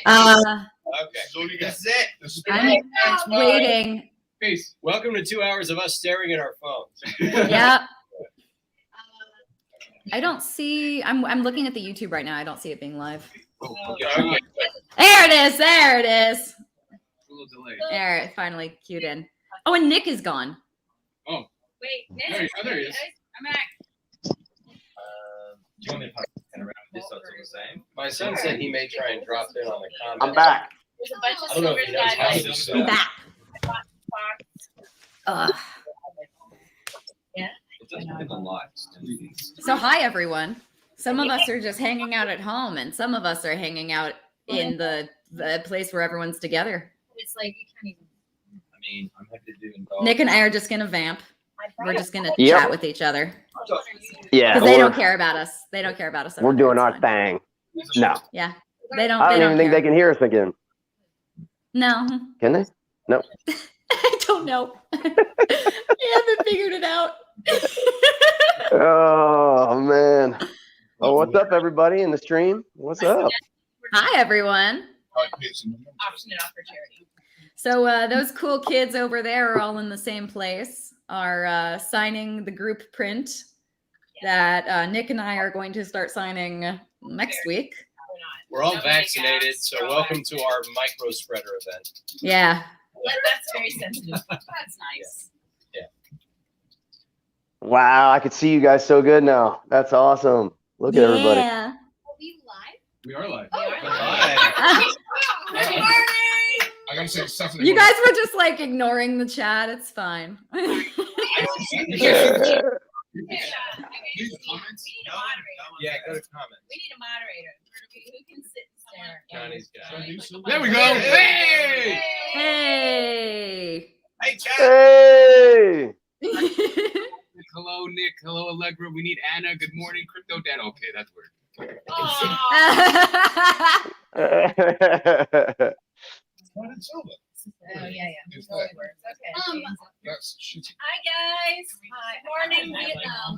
Okay. That's it. I'm waiting. Peace. Welcome to 2 hours of us staring at our phones. Yeah. I don't see. I'm looking at the YouTube right now. I don't see it being live. Okay. There it is. There it is. A little delay. There, it finally queued in. Oh, and Nick is gone. Oh. Wait, Nick. There he is. I'm back. Do you want me to around this so it's the same? My son said he may try and drop in on the comments. I'm back. There's a bunch of I don't know if silver he knows how to diamonds. do I'm that. back. Yeah. It doesn't take a lot. So hi everyone. Some of us are just hanging out at home, and some of us are hanging out in the place where everyone's together. It's like you can't even. I mean, I'm happy to do Nick and I are just gonna vamp. We're just gonna Yep. chat with each other Yeah, because they don't care about us. They don't care about us. we're doing our thing. No, Yeah, they don't. I They don't even don't think care. they can hear us again. No, Can they? No. I don't know. I haven't figured it out. Oh man. Oh, what's up, everybody in the stream? What's up? Hi everyone. Auction it off for charity. So those cool kids over there are all in the same place, are signing the group print that Nick and I are going to start signing next week. We're all vaccinated, so welcome to our micro spreader event. Yeah. That's very sensitive. That's nice. Wow, I could see you guys so good now. That's awesome. Look at everybody. Yeah. Are we live? We are live. Oh, Live. Good morning. I gotta say something. You guys were just like ignoring the chat. It's fine. Yeah. Leave comments. We need a moderator. Yeah, go to comments. We need a moderator. Who can sit and stare? Johnny's got There we go. Hey! Hey. Hey, chat. Hey! Hello, Nick. Hello, Allegra. We need Anna. Good morning, Crypto Dad. Okay, that's weird. Oh, yeah. Who's Totally that? works. Okay. That's shitty. Hi guys. Hi. Morning, Vietnam.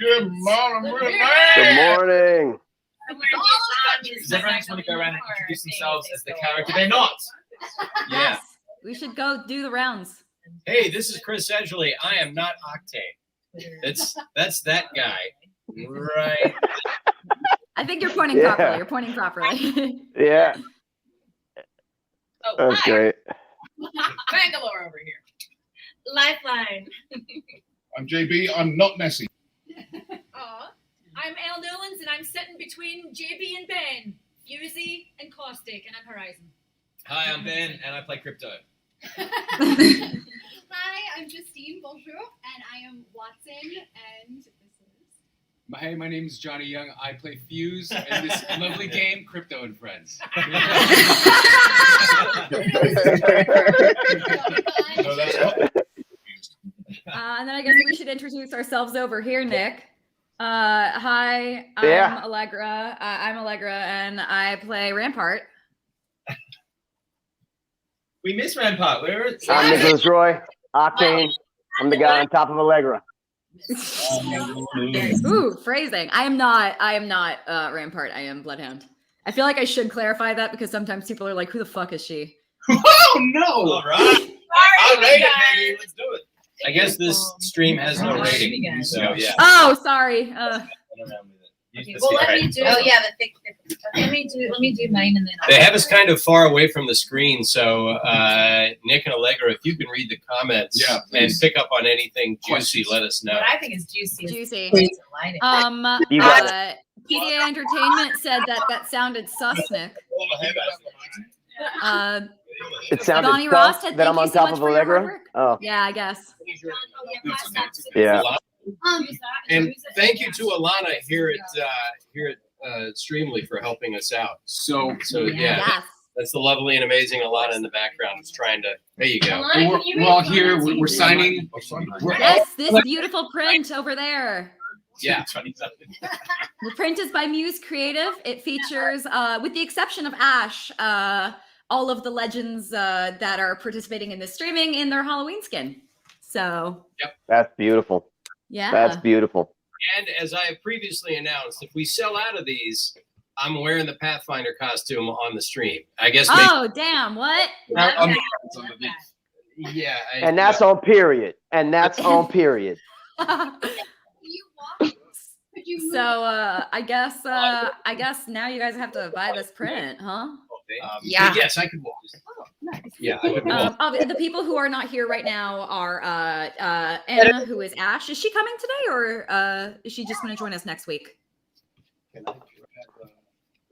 Good morning, Good morning. Does everyone just want to go around and introduce themselves as the character they're not? Yes. We should go do the rounds. Hey, this is Chris Edgley. I am not Octane. That's that guy. Right. I think you're pointing Yeah. properly. You're pointing properly. Yeah, Oh, that's hi. great. Bangalore over here. Lifeline. I'm JB. I'm not Nessie. Aw. I'm Al Newlands, and I'm sitting between JB and Ben, Fusey and Caustic, and I'm Horizon. Hi, I'm Ben, and I play crypto. Hi, I'm Justine Bonjour, and I am Watson, and this is... Hey, my name is Johnny Young. I play Fuse in this lovely game, Crypto and Friends. No, that's not. And then I guess we should introduce ourselves over here, Nick. Hi, I'm Yeah. Allegra. I'm Allegra, and I play Rampart. We miss Rampart. Where is I'm Nicholas Roy. Octane. I'm the guy on top of Allegra. Ooh, phrasing. I am not Rampart. I am Bloodhound. I feel like I should clarify that because sometimes people are like, "Who the fuck is she?" Oh no! All right. Sorry, I'll rate it, guys. baby. Let's do it. I guess this stream has no rating, so yeah. Oh, sorry. Well, let me do. Oh yeah, the thick. Let me do mine, and then They have us kind of far away from the screen, so Nick and Allegra, if you can read the comments Yeah, and please. pick up on anything juicy, Questions. let us know. What I think is juicy. Juicy. Lighting. You got PDA Entertainment said that sounded sus, Nick. It sounded Donnie tough Ross said that I'm thank on you so top much of for your hard Allegra. work. Oh, Yeah, I guess. yeah. And thank you to Alana here at Streamily for helping us out. So Yeah, Yes. that's the lovely and amazing Alana in the background who's trying to. There you go. we're all here. We're signing. We're all, Yes, this beautiful print over there. Yeah. The print is by Muse Creative. It features, with the exception of Ash, all of the legends that are participating in this streaming in their Halloween skin. So, That's beautiful. yeah. That's beautiful. And as I have previously announced, if we sell out of these, I'm wearing the Pathfinder costume on the stream. I guess. Maybe, Oh, damn! What? yeah. And that's on period. And that's on period. So I guess now you guys have to buy this print, huh? Yeah. Yes, I could walk. Oh, nice. Yeah, I could walk. The people who are not here right now are Anna, who is Ash. Is she coming today, or is she just going to join us next week?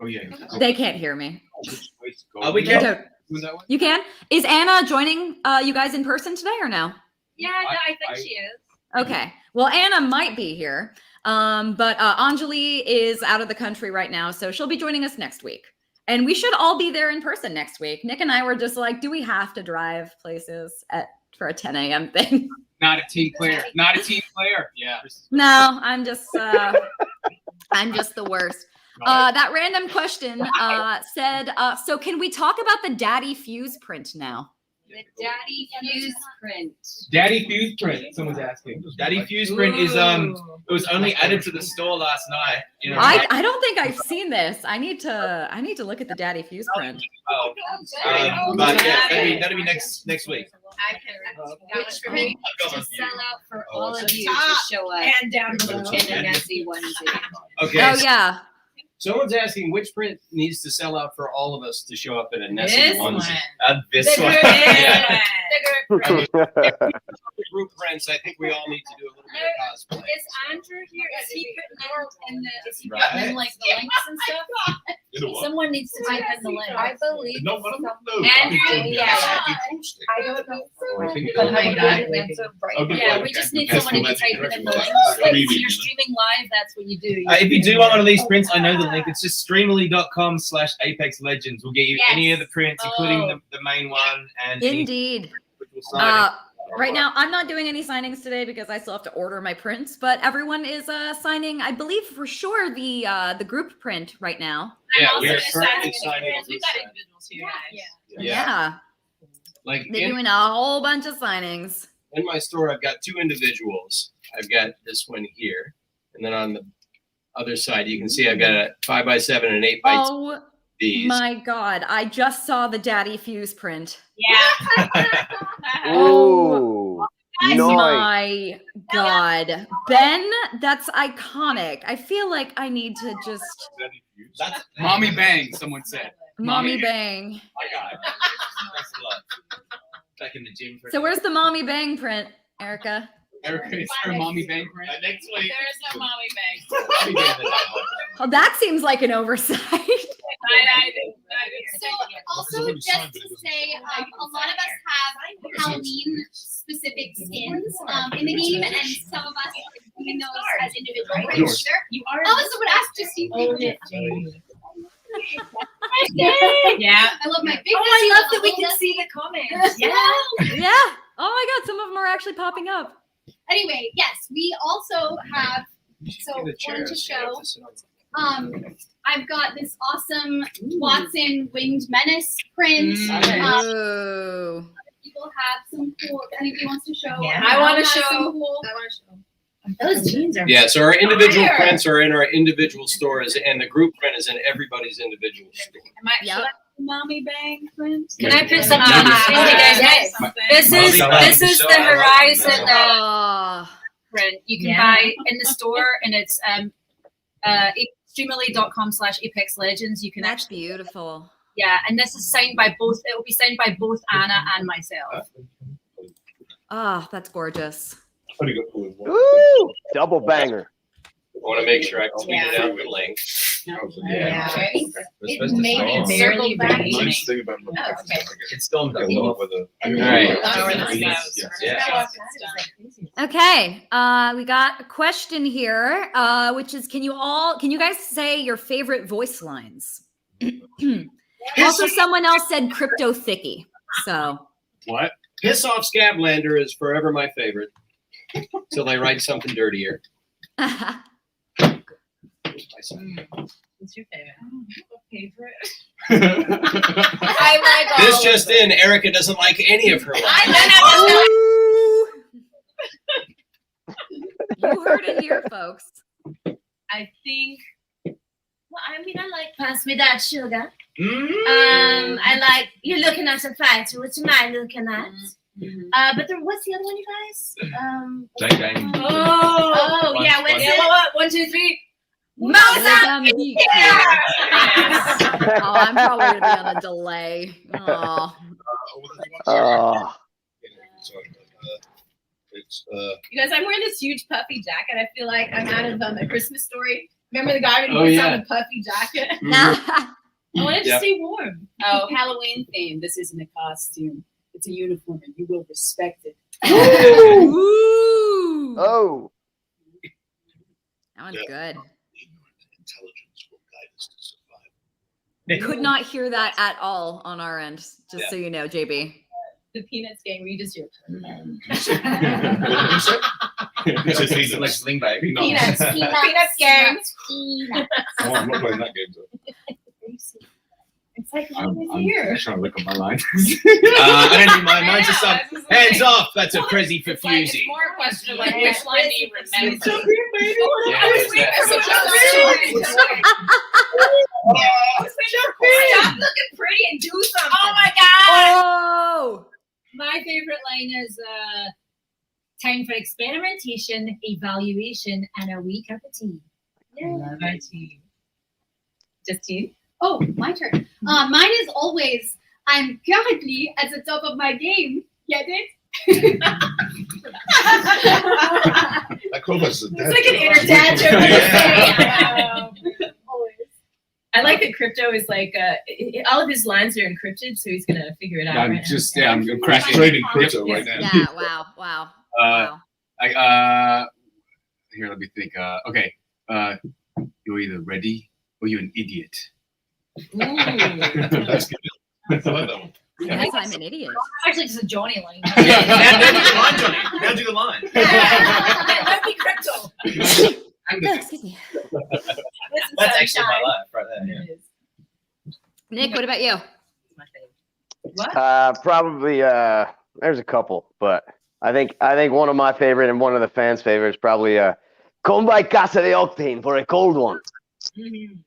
Oh yeah. They can't hear me. We can. Okay. You can. Is Anna joining you guys in person today or no? Yeah, no, I think she is. Okay. Well, Anna might be here, but Anjali is out of the country right now, so she'll be joining us next week. And we should all be there in person next week. Nick and I were just like, do we have to drive places for a 10 a.m. thing? Not a team player. Not a team player. Yeah. No, I'm just the worst. That random question said, so can we talk about the Daddy Fuse print now? The Daddy Fuse print. Daddy Fuse print. Someone's asking. Daddy Fuse print is it was only added to the store last night. You know. I don't think I've seen this. I need to look at the Daddy Fuse print. But yeah, that'll be next week. I can vouch for me to sell out for all of you to show up And down below. in a Nessie onesie. Okay. Oh yeah. Someone's asking which print needs to sell out for all of us to show up in a Nessie This onesie. one. This The one. group Yeah. The Group prints. I think we all need to do a little bit of cosplay. Is Andrew here? Is he putting in the? Is he Right. putting in like the links and stuff? Someone needs to type in the link. I believe. Andrew, yeah. I don't know. Oh my God. Yeah, we just need someone to type in the links. Like, if you're streaming live, that's what you do. If you do want one of these prints, I know the link. It's just streamily.com/Apex Legends. We'll get you any of the prints, including the main one. And Indeed. we'll sign it. Right now, I'm not doing any signings today because I still have to order my prints. But everyone is signing, I believe for sure, the group print right now. Yeah, I'm we are also currently signing signing. We've got individuals here, guys. Yeah, Like they're doing a whole bunch of signings. in my store, I've got two individuals. I've got this one here, and then on the other side, you can see I've got a 5x7 and an 8x2. Oh These. my God! I just saw the Daddy Fuse print. Yeah. Ooh. Nice. My God, Ben, that's iconic. I feel like I need to just That's Mommy bang, someone said. mommy bang. my God. Thanks a lot. Back in the gym. For So where's the mommy bang print, Erica? Erica, is there a mommy bang print? next week? There's no mommy bang. Oh, that seems like an oversight. So also just to say, a lot of us have Halloween specific skins in the game, and some of us are doing those as individual prints. You are. Oh, so would ask just you. Yeah. I love my big. Oh, I love that we can see the comments. Yeah. Yeah. Oh my God, some of them are actually popping up. Anyway, yes, we also have. So one to show. I've got this awesome Watson Winged Menace print. Ooh. People have some cool. If anybody wants to show. Yeah, I want to have show. some cool- Those jeans are. Yeah, so our individual Fire. prints are in our individual stores, and the group print is in everybody's individual store. Yep. Mommy bang print. Can I put something on the screen, you guys? Yes. This is the Horizon Oh. print you can buy in the store, and it's streamily.com/Apex Legends. You can That's actually, beautiful. yeah, and this is signed by both. It will be signed by both Anna and myself. Ah, that's gorgeous. Ooh, double banger. I want to make sure I tweet it out the link. It made me barely Nice thing about It's still in the Okay, we got a question here, which is, can you guys say your favorite voice lines? Also, someone else said crypto thicky. So What? Piss off Scablander is forever my favorite. Till they write something dirtier. What's your favorite? This just in, Erica doesn't like any of her lines. You heard it here, folks. I think. Well, I mean, I like pass me that sugar. Mm. I like you're looking at a fighter. What am I looking at? But what's the other one, you guys? Jane. Oh, yeah. What's it? What? 1, 2, 3. Mozambique. Oh, I'm probably gonna be on a delay. Oh. Oh, You guys, I'm wearing this huge puffy jacket. I feel like I'm out of A Christmas Story. Remember the guy when he Oh, puts yeah. on a puffy jacket? Nah. I wanted to Yep. stay warm. Oh, Halloween theme. This isn't a costume. It's a uniform, and you will respect it. Ooh. oh. That one's good. Intelligence will guide us to survive. Could not hear that at all on our end. Just so you know, JB. The Peanuts gang, where you just hear Just he's like Sling Baby. No. Peanuts. Peanuts gang. Peanuts. Oh, I'm not playing that game. Though. It's like I'm here. trying to look up my line. I don't need mine. Mine's just up. Hands off. That's a Prezi for It's like, Fusey. it's more a question of like which line do you remember? Yeah, I was it's waiting that- for such Stop looking pretty and do something. Oh my god! Oh. My favorite line is time for experimentation, evaluation, and a wee cup of tea. Justine? Oh, my turn. Mine is always, I'm currently at the top of my game. Get it? That Clovis is a dad. It's like an joke. inner dad joke. Yeah. Always. I like that Crypto is like, all of his lines are encrypted, so he's going to figure it out. I'm right just now. I'm cracking. Trading crypto right now. Yeah. Wow. Wow. Wow. Here, let me think. Okay. You're either ready or you're an idiot. That's good. I like that one. Yes, I'm an idiot. Actually, just a Johnny line. Yeah, now do the line, Johnny. Now do the line. Let me Crypto. Oh, excuse me. That's actually my life right there. Yeah. Nick, what about you? Probably there's a couple, but I think one of my favorite and one of the fans' favorites probably come by Casa de Octane for a cold one.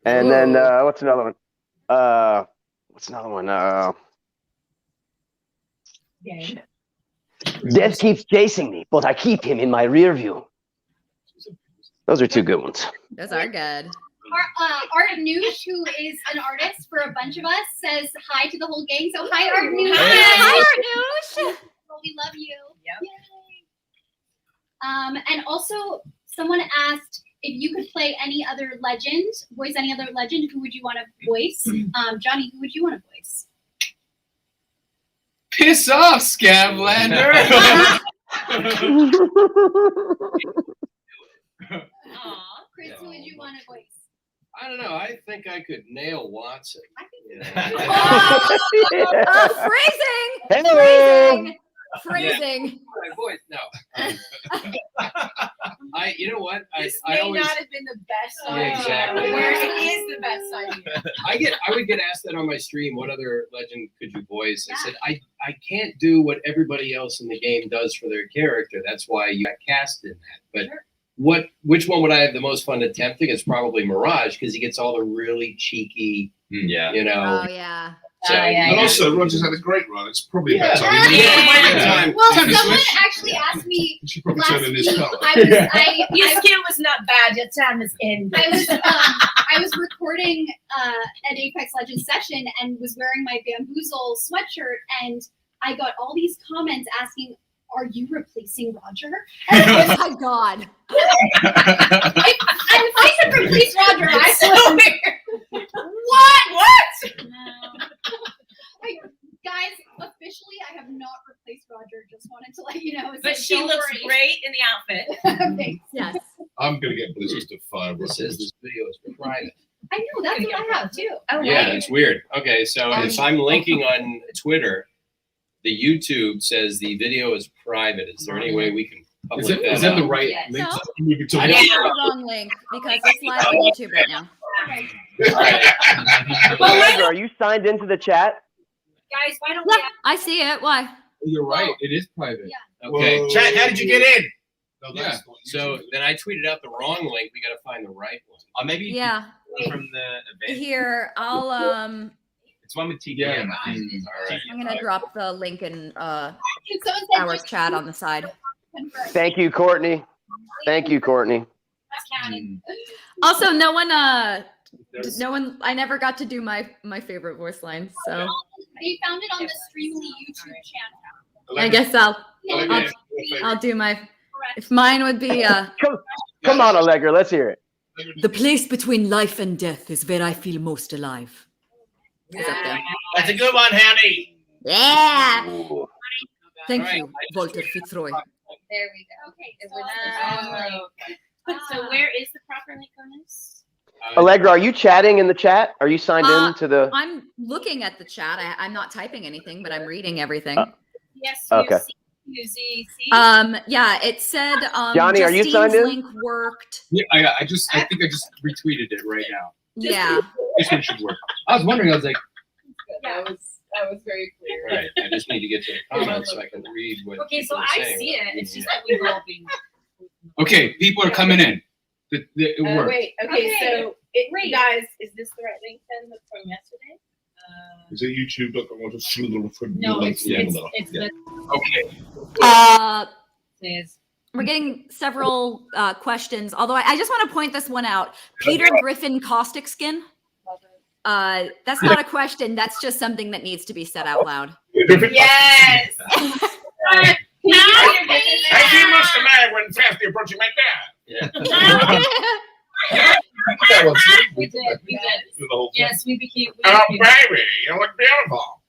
And then what's another one? Shit. Death keeps chasing me, but I keep him in my rear view. Those are two good ones. Those are good. Art Noosh, who is an artist for a bunch of us, says hi to the whole gang. So hi, Art Noosh. Hi, Arnoush. Well, we love you. Yep. Yay. And also, someone asked if you could play any other legend, voice any other legend, who would you want to voice? Johnny, who would you want to voice? Piss off, Scavlander. Chris, who would you want to voice? I don't know. I think I could nail Watson. I think Yeah. Phrasing. Phrasing. My voice, no. You know what? This I may always, not have been the best Yeah, idea. exactly. Whereas it is the best idea. I would get asked that on my stream. What other legend could you voice? I said I can't do what everybody else in the game does for their character. That's why you got cast in that. But which one would I have the most fun attempting? It's probably Mirage because he gets all the really cheeky, Yeah. you know. Oh yeah. So, And also, Roger's had a great run. It's probably about time. Yeah. Well, Turn his someone switch. actually asked me You should probably last turn in his week. color. Your skill was not bad. Your time is ended. I was recording an Apex Legends session and was wearing my Bamboozle sweatshirt, and I got all these comments asking, "Are you replacing Roger?" Oh my God. I could replace Roger. I swear. What? Guys, officially, I have not replaced Roger. Just wanted to let you know. But So she don't looks worry. great in the outfit. Thanks. Yes. I'm going to get Blizzard to fire This video is private. I know that's what I have too. Oh, Yeah, right. it's weird. Okay, so if I'm linking on Twitter, the YouTube says the video is private. Is there any way we can public Is that the up? right Yes. link? No. We can talk I I don't have know. the wrong link because it's live on YouTube right now. Allegra, are you signed into the chat? Guys, why don't Yeah, we I see it. Why? You're right. It is private. Okay. Whoa. Chat, how did you get in? No, Yeah. that's not So then I tweeted out the wrong link. We got to find the right one. Maybe. Yeah. from the event. Here, I'll It's one with TDM. Yeah. I think. I'm gonna drop the link in Can someone say our just chat on the side. confirm? Thank you, Courtney. Thank you, Courtney. That's counted. Also, no one I never got to do my favorite voice line, so They found it on the Streamily YouTube channel. I guess I'll Yeah. do my if mine would be Come on, Allegra, let's hear it. The place between life and death is where I feel most alive. is up there. That's a good one, Handy. Yeah. Ooh. Thank you, Walter Fitzroy. There we go. Okay, It so, was So where is the proper link on this? Allegra, are you chatting in the chat? Are you signed in to the? I'm looking at the chat. I'm not typing anything, but I'm reading everything. Yes, Okay. Yeah, it said Johnny, are you Justine's signed in? link worked. Yeah, I think I just retweeted it right now. Yeah. This one should work. I was wondering. I was like, That was very clear. Right. I just need to get to the comments so I can read what. Okay, so people are I saying. see it. It's just that we've all been. okay, people are coming in. It worked. Wait. Okay. So, guys, is this the right link then from yesterday? Is it YouTube.com or just No, it's the Okay. says. We're getting several questions, although I just want to point this one out. Peter Griffin caustic skin. That's not a question. That's just something that needs to be said out loud. Yes. I see Mr. Man when fastly approaching my dad. We did. The whole thing. Yes, we became. Oh, baby, you look beautiful.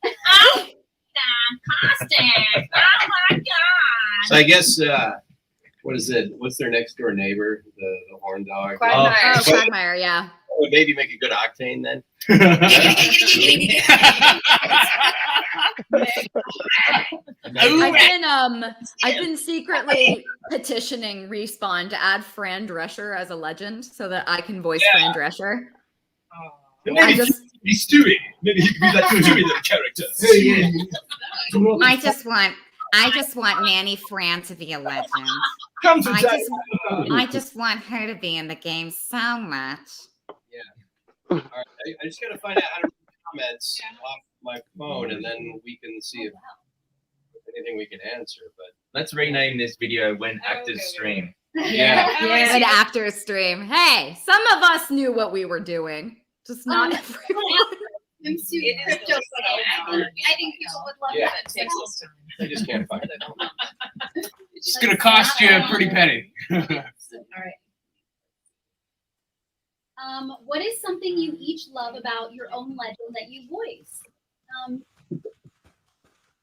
Caustic. Oh my God. So I guess what is it? What's their next door neighbor? The horn dog. Oh, Quagmire, yeah. Would maybe make a good octane then. I've been secretly petitioning Respawn to add Fran Drescher as a legend so that I can voice Fran Drescher. Maybe he's Stewie. Maybe he could be that Stewie little character. I just want Nanny Fran to be a legend. Come to I just want her to be in the game so much. All right, I just gotta find out how to read comments off my phone, and then we can see if anything we can answer. But Let's rename this video "When Actors Stream." yeah. Good actors stream. Hey, some of us knew what we were doing, just not everyone. I think people would love Yeah. that. I just can't find it. It's gonna cost you a pretty penny. All right. What is something you each love about your own legend that you voice?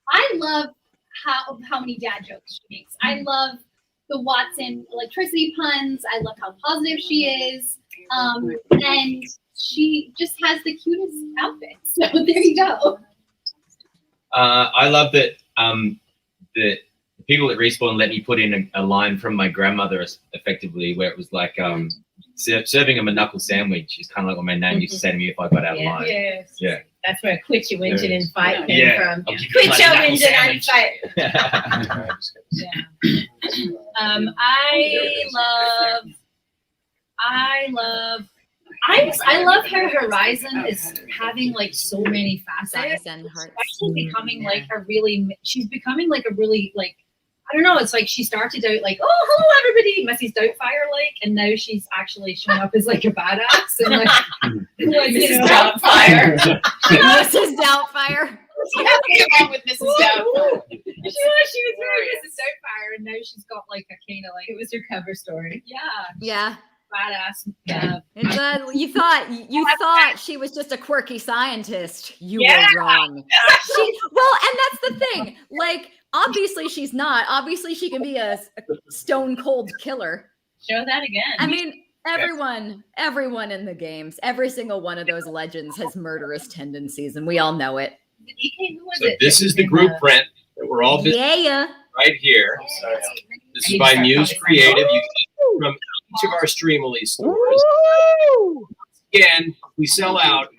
I love how many dad jokes she makes. I love the Watson electricity puns. I love how positive she is. And she just has the cutest outfits. So there you go. I love that the people at Respawn let me put in a line from my grandmother, effectively, where it was like serving him a knuckle sandwich is kind of like what my nan used to say to me if I got out of line. Yes. Yeah. That's where quit your whinging and fight came Yeah. from. I'll give you Quit my your knuckle whinging and sandwich. fight. I love her horizon is having like so many facets and hearts. Actually becoming like a really, she's becoming like a really like, I don't know. It's like she started out like, oh, hello everybody, Mrs. Doubtfire like, and now she's actually showing up as like a badass and like Mrs. Doubtfire. Mrs. Doubtfire. Nothing wrong with Mrs. Doubtfire. She was very Mrs. Doubtfire, and now she's got like a kind of like It was her cover story. Yeah. badass. It's you thought she was just a quirky scientist. You Yeah. were wrong. And that's the thing. Like, obviously she's not. Obviously she can be a stone cold killer. Show that again. I mean, everyone in the games, every single one of those legends has murderous tendencies, and we all know it. So this is the group print that we're all visiting right here. This is by Muse Creative. You can get it from each of our Streamily stores. Again, we sell out.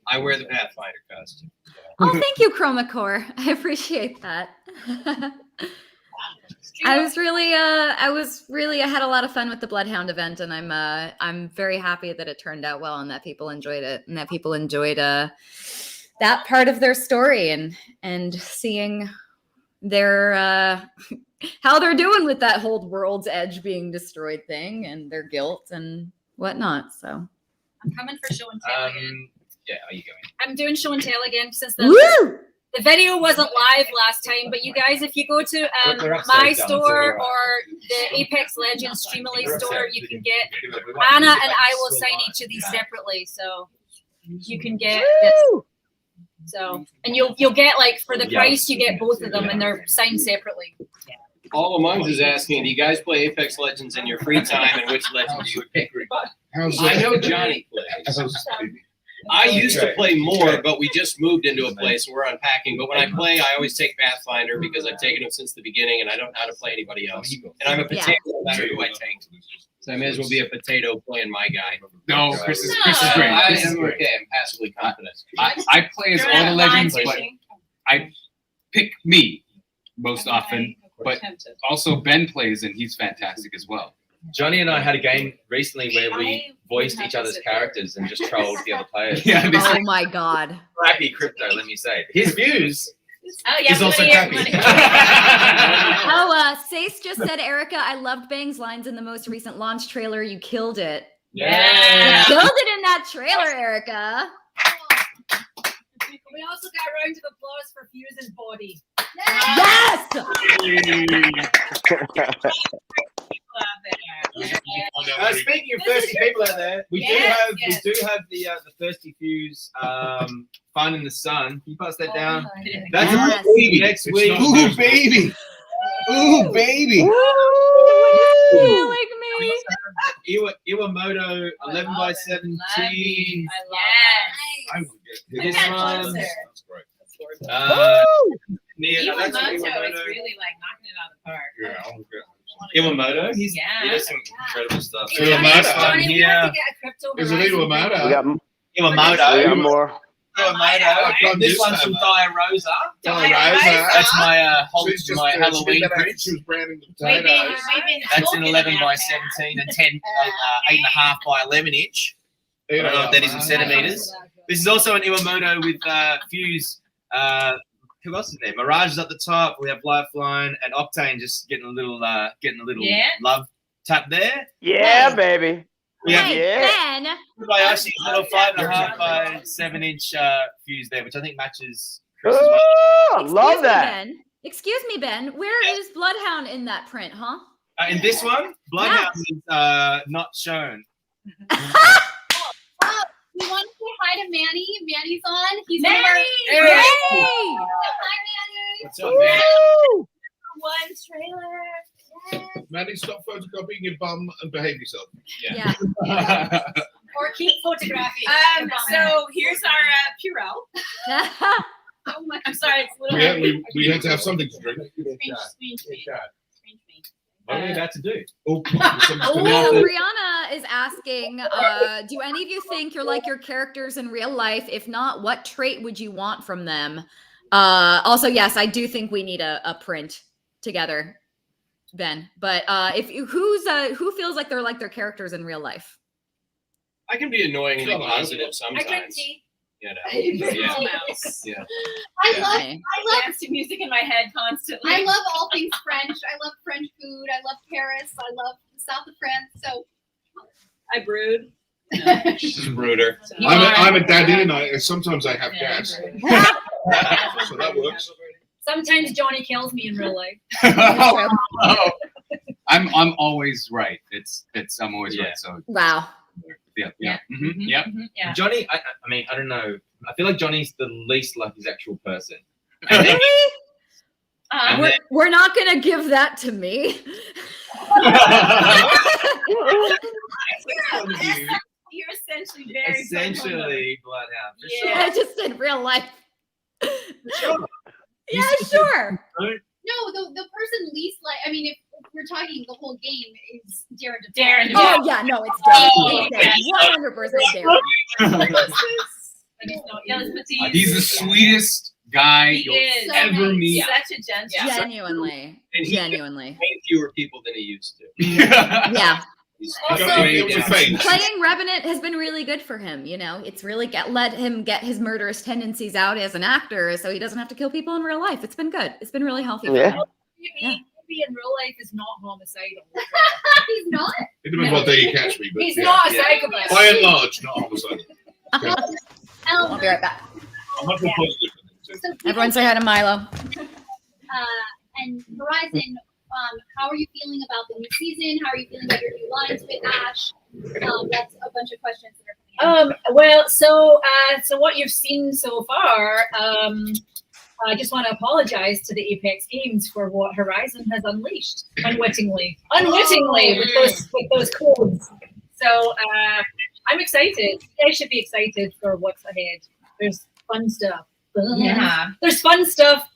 I wear the Pathfinder costume. Oh, thank you, Chromacore. I appreciate that. I was really I had a lot of fun with the Bloodhound event, and I'm very happy that it turned out well and that people enjoyed it and that people enjoyed that part of their story and seeing their how they're doing with that whole World's Edge being destroyed thing and their guilt and whatnot. So I'm coming for show and tell again. Yeah, are you going? I'm doing show and tell again since Woo! the video wasn't live last time, but you guys, if you go to my store or the Apex Legends Streamily store, you can get Anna and I will sign each of these separately, so you can get this. So, and you'll get like for the price you get both of them, and they're signed separately. All Amongst is asking, do you guys play Apex Legends in your free time, and which legends do you pick? I know Johnny plays. I used to play more, but we just moved into a place and we're unpacking. But when I play, I always take Pathfinder because I've taken it since the beginning and I don't know how to play anybody else. And I'm a potato no matter who I take. So I may as well be a potato playing my guy. No, Chris is great. I am okay. I'm passively confident. I play as all the legends, but I pick me most often. But also Ben plays and he's fantastic as well. Johnny and I had a game recently where we voiced each other's characters and just trolled the other players. Yeah, oh my god. Crappy crypto, let me say. His views yeah, is also crappy. Sace just said, Erica, I loved Bang's lines in the most recent launch trailer. You killed it. Yeah. You killed it in that trailer, Erica. We also got rounds of applause for Fuse's body. Yes! Speaking of thirsty people out there, we do have the Thirsty Fuse Fun in the Sun. Can you pass that down? That's Yes. baby next week. Ooh, baby. Ooh, baby. Feeling me. Iwamoto 11 by 17. Yes. This one. That's great. Iwamoto is really like knocking it out of the park. Yeah, Iwamoto, he does some incredible stuff. Johnny, we have to get a crypto Is it horizon. Iwamoto? Iwamoto. We got more. Iwamoto. This one's from Dia Rosa. That's my my Halloween print. She was branding the potatoes. That's an 11 by 17 and 10, 8.5 by 11 inch. I don't know what that is in centimeters. This is also an Iwamoto with Fuse. Who else is there? Mirage is at the top. We have Lifeline and Octane just getting a little love tap there. Yeah, baby. We have Ben. Kobayashi's little 5.5 by 7 inch Fuse there, which I think matches Chris as well. I love that. Excuse me, Ben. Where is Bloodhound in that print, huh? In this one, Bloodhound is not shown. We want to say hi to Manny. Manny's on. He's Manny! Hey! Hey! Hi, Manny. What's up, man? One trailer. Yes. Manny, stop photocopying your bum and behave yourself. Yeah. Or keep photographing. So here's our Purell. Oh my! I'm sorry, it's a little. We had to have something to drink. Strange me. What are we about to do? Oh, Brianna is asking, do any of you think you're like your characters in real life? If not, what trait would you want from them? Also, yes, I do think we need a print together, Ben. But who feels like they're like their characters in real life? I can be annoyingly positive sometimes. I drink tea. You know. Yeah. Yeah. I love Dance to music in my head constantly. I love all things French. I love French food. I love Paris. I love the south of France. So I brood. She's a brooder. I'm a daddy, and sometimes I have gas. So that works. Sometimes Johnny kills me in real life. I'm always right. I'm always right. So Wow. yeah. Mm-hmm. Yep. Yeah. Johnny, I mean, I don't know. I feel like Johnny's the least like his actual person. Really? And We're not gonna give that to me. You're essentially very essentially Bloodhound. For Yeah. I just in real life. sure. Yeah, sure. no, the person least like. I mean, if we're talking the whole game is Darren. Darren. Oh yeah, no, it's Darren. 100% Darren. He's the sweetest, guy He you'll is ever meet. such a gentleman. Genuinely. And he Genuinely. way fewer people than he used to. Yeah. He's Also, way down. Playing Revenant has been really good for him. You know, it's really let him get his murderous tendencies out as an actor, so he doesn't have to kill people in real life. It's been good. It's been really healthy for him. Yeah. Maybe in real life is not homicidal. He's not. It depends what day you catch me, but He's yeah. not a psychopath. By and large, not homicidal. I'll be right back. I'm much more positive than him, too. Everyone say hi to Milo. And Horizon, how are you feeling about the new season? How are you feeling about your new lines with Ash? That's a bunch of questions that are coming in. Well, so what you've seen so far, I just want to apologize to the Apex Games for what Horizon has unleashed unwittingly with those codes. So I'm excited. You guys should be excited for what's ahead. There's fun stuff. Yeah. There's fun stuff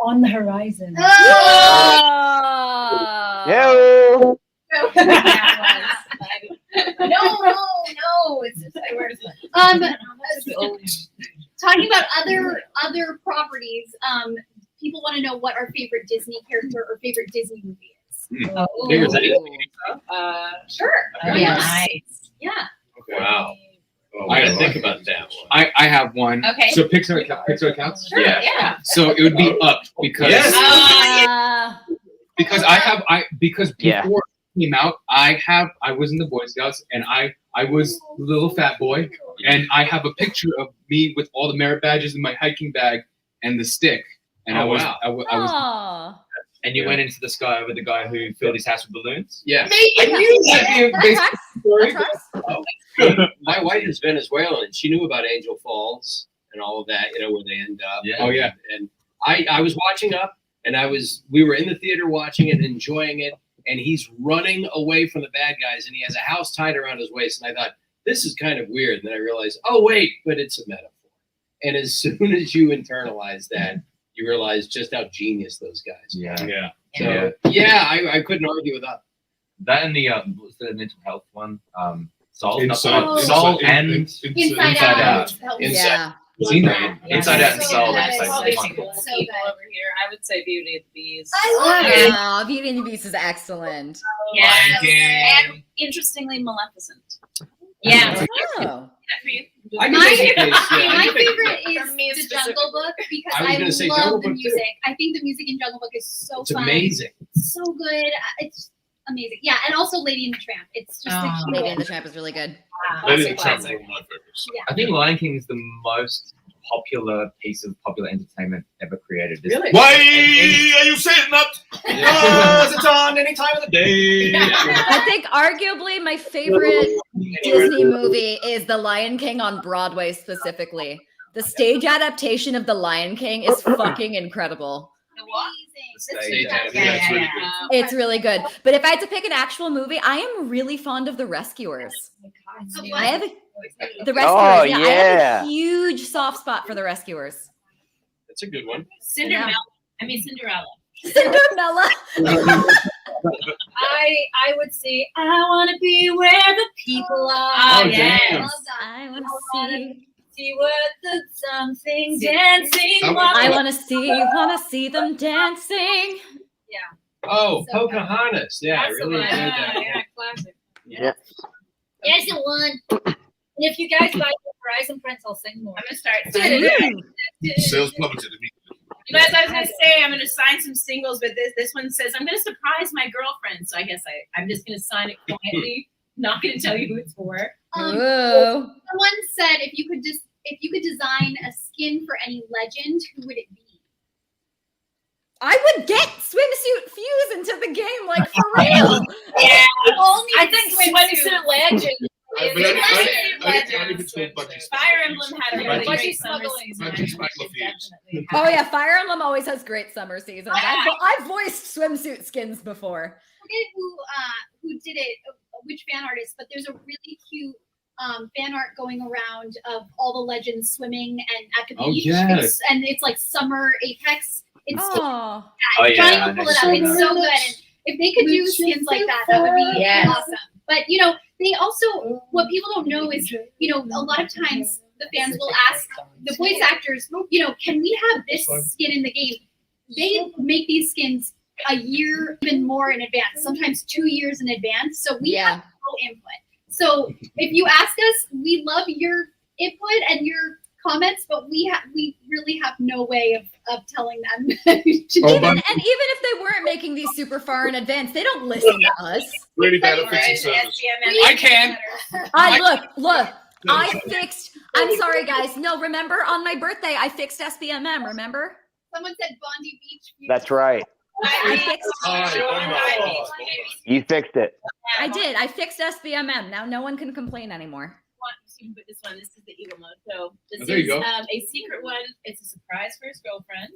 on the horizon. Yo. No. It's just talking about other properties. People want to know what our favorite Disney character or favorite Disney movie is. Sure. Yeah, nice. Yeah. Wow. Oh, I gotta my think God. about that one. I have one. Okay. So Pixar counts? Sure, yeah. So it would be Up because Yes. because because Yeah. before it came out, I was in the Boy Scouts and I was a little fat boy and I have a picture of me with all the merit badges in my hiking bag and the stick. And I was Aw. And you went into the sky with the guy who filled his house with balloons? Yeah. I knew that. My wife is Venezuelan, and she knew about Angel Falls and all of that, where they end up. Yeah. Oh, yeah. And I was watching Up, and we were in the theater watching it and enjoying it, and he's running away from the bad guys, and he has a house tied around his waist, and I thought, this is kind of weird. And then I realized, oh, wait, but it's a metaphor. And as soon as you internalize that, you realize just how genius those guys are. Yeah. So, yeah, I couldn't argue with Up. That and the what was the mental health one? Soul Inside and Inside Out. Out. Yeah. Seen that? Inside Out and So Soul. good. It's like So one. good. So People good. over here. I would say Beauty and the Beast. I love it. Aw, Beauty and the Beast is excellent. Yes. And interestingly, Maleficent. Yeah. Oh. For you? I can My take a case, yeah. My I can take a favorite case. is For me the specifically. Jungle Book because I was I gonna say Jungle love the Book, too. music. I think the music in Jungle Book is so It's fun. amazing. So good. It's amazing. Yeah, and also Lady and the Tramp. It's just a Lady cute. and the Tramp is really good. Lady and the Tramp is one of my favorites. Yeah. I think Lion King is the most popular piece of popular entertainment ever created. Really? Why are you saying that? Because it's on any time of the day. I think arguably my favorite Disney movie is The Lion King on Broadway specifically. The stage adaptation of The Lion King is fucking incredible. Amazing. Yeah, it's really good. It's really good. But if I had to pick an actual movie, I am really fond of The Rescuers. I have The Rescuers. Oh, I have yeah. a huge soft spot for The Rescuers. That's a good one. Cinderella. Cinderella. Cinderella. I would say I want to be where the people are. Oh, yes. damn. Love that. I want to See what the something dancing. I want to see them dancing. Oh, So good. Pocahontas. Yeah, I That's the really one. enjoyed that. Yeah, classic. Yeah. There's the one. And if you guys buy the Horizon Prince, I'll sing more. I'm gonna start signing. Sales plummeted immediately. You guys, I was gonna say I'm gonna sign some singles, but this one says I'm gonna surprise my girlfriend. So I guess I'm just gonna sign it quietly. Not gonna tell you who it's for. Whoa. Someone said if you could design a skin for any legend, who would it be? I would get swimsuit fuse into the game, like for real. Yeah. Only I think Swimsuit Legend. I even told Budgie Fire Emblem had a really Budgie great summer season. Budgie Smackler Fuse. Oh yeah, Fire Emblem always has great summer seasons. I've voiced swimsuit skins before. I forget who did it, which fan artist, but there's a really cute fan art going around of all the legends swimming and at the Oh, beach. yes. It's like summer Apex. It's Oh. Oh, Johnny yeah, will pull I it up. know. It's so good. And if they could do skins like that, that would be Yes. awesome. But they also, what people don't know is, a lot of times the fans will ask the voice actors, you know, can we have this skin in the game? They make these skins a year, even more in advance, sometimes 2 years in advance. So we have no input. So if you ask us, we love your input and your comments, but we really have no way of telling them. Even if they weren't making these super far in advance, they don't listen to us. Really bad at fixing servers. I can. Look. I fixed. I'm sorry, guys. No, remember on my birthday, I fixed SBMM. Remember? Someone said Bondi Beach. That's right. I fixed. You fixed it. I did. I fixed SBMM. Now no one can complain anymore. You can put this one. This is the evil mode. So this there you is go. a secret one. It's a surprise for his girlfriend.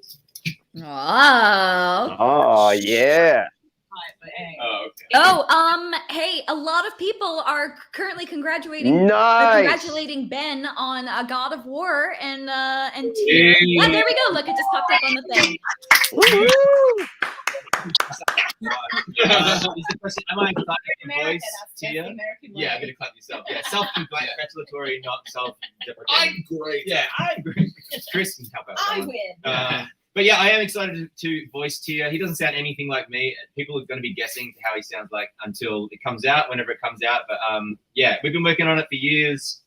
Oh. Oh yeah. But hey. Hey, a lot of people are currently congratulating Ben on a God of War and Tia. Hey. Oh, there we go. Look, it just popped up on the thing. Is the question, am I entitled to voice, Tia? Yeah, I'm gonna clap yourself. Yeah, self-congratulatory, not self-deprecating. I'm great. Yeah, I'm great. Chris can help out. I that one. win. But yeah, I am excited to voice Tia. He doesn't sound anything like me. People are going to be guessing how he sounds like until it comes out, whenever it comes out. But yeah, we've been working on it for years.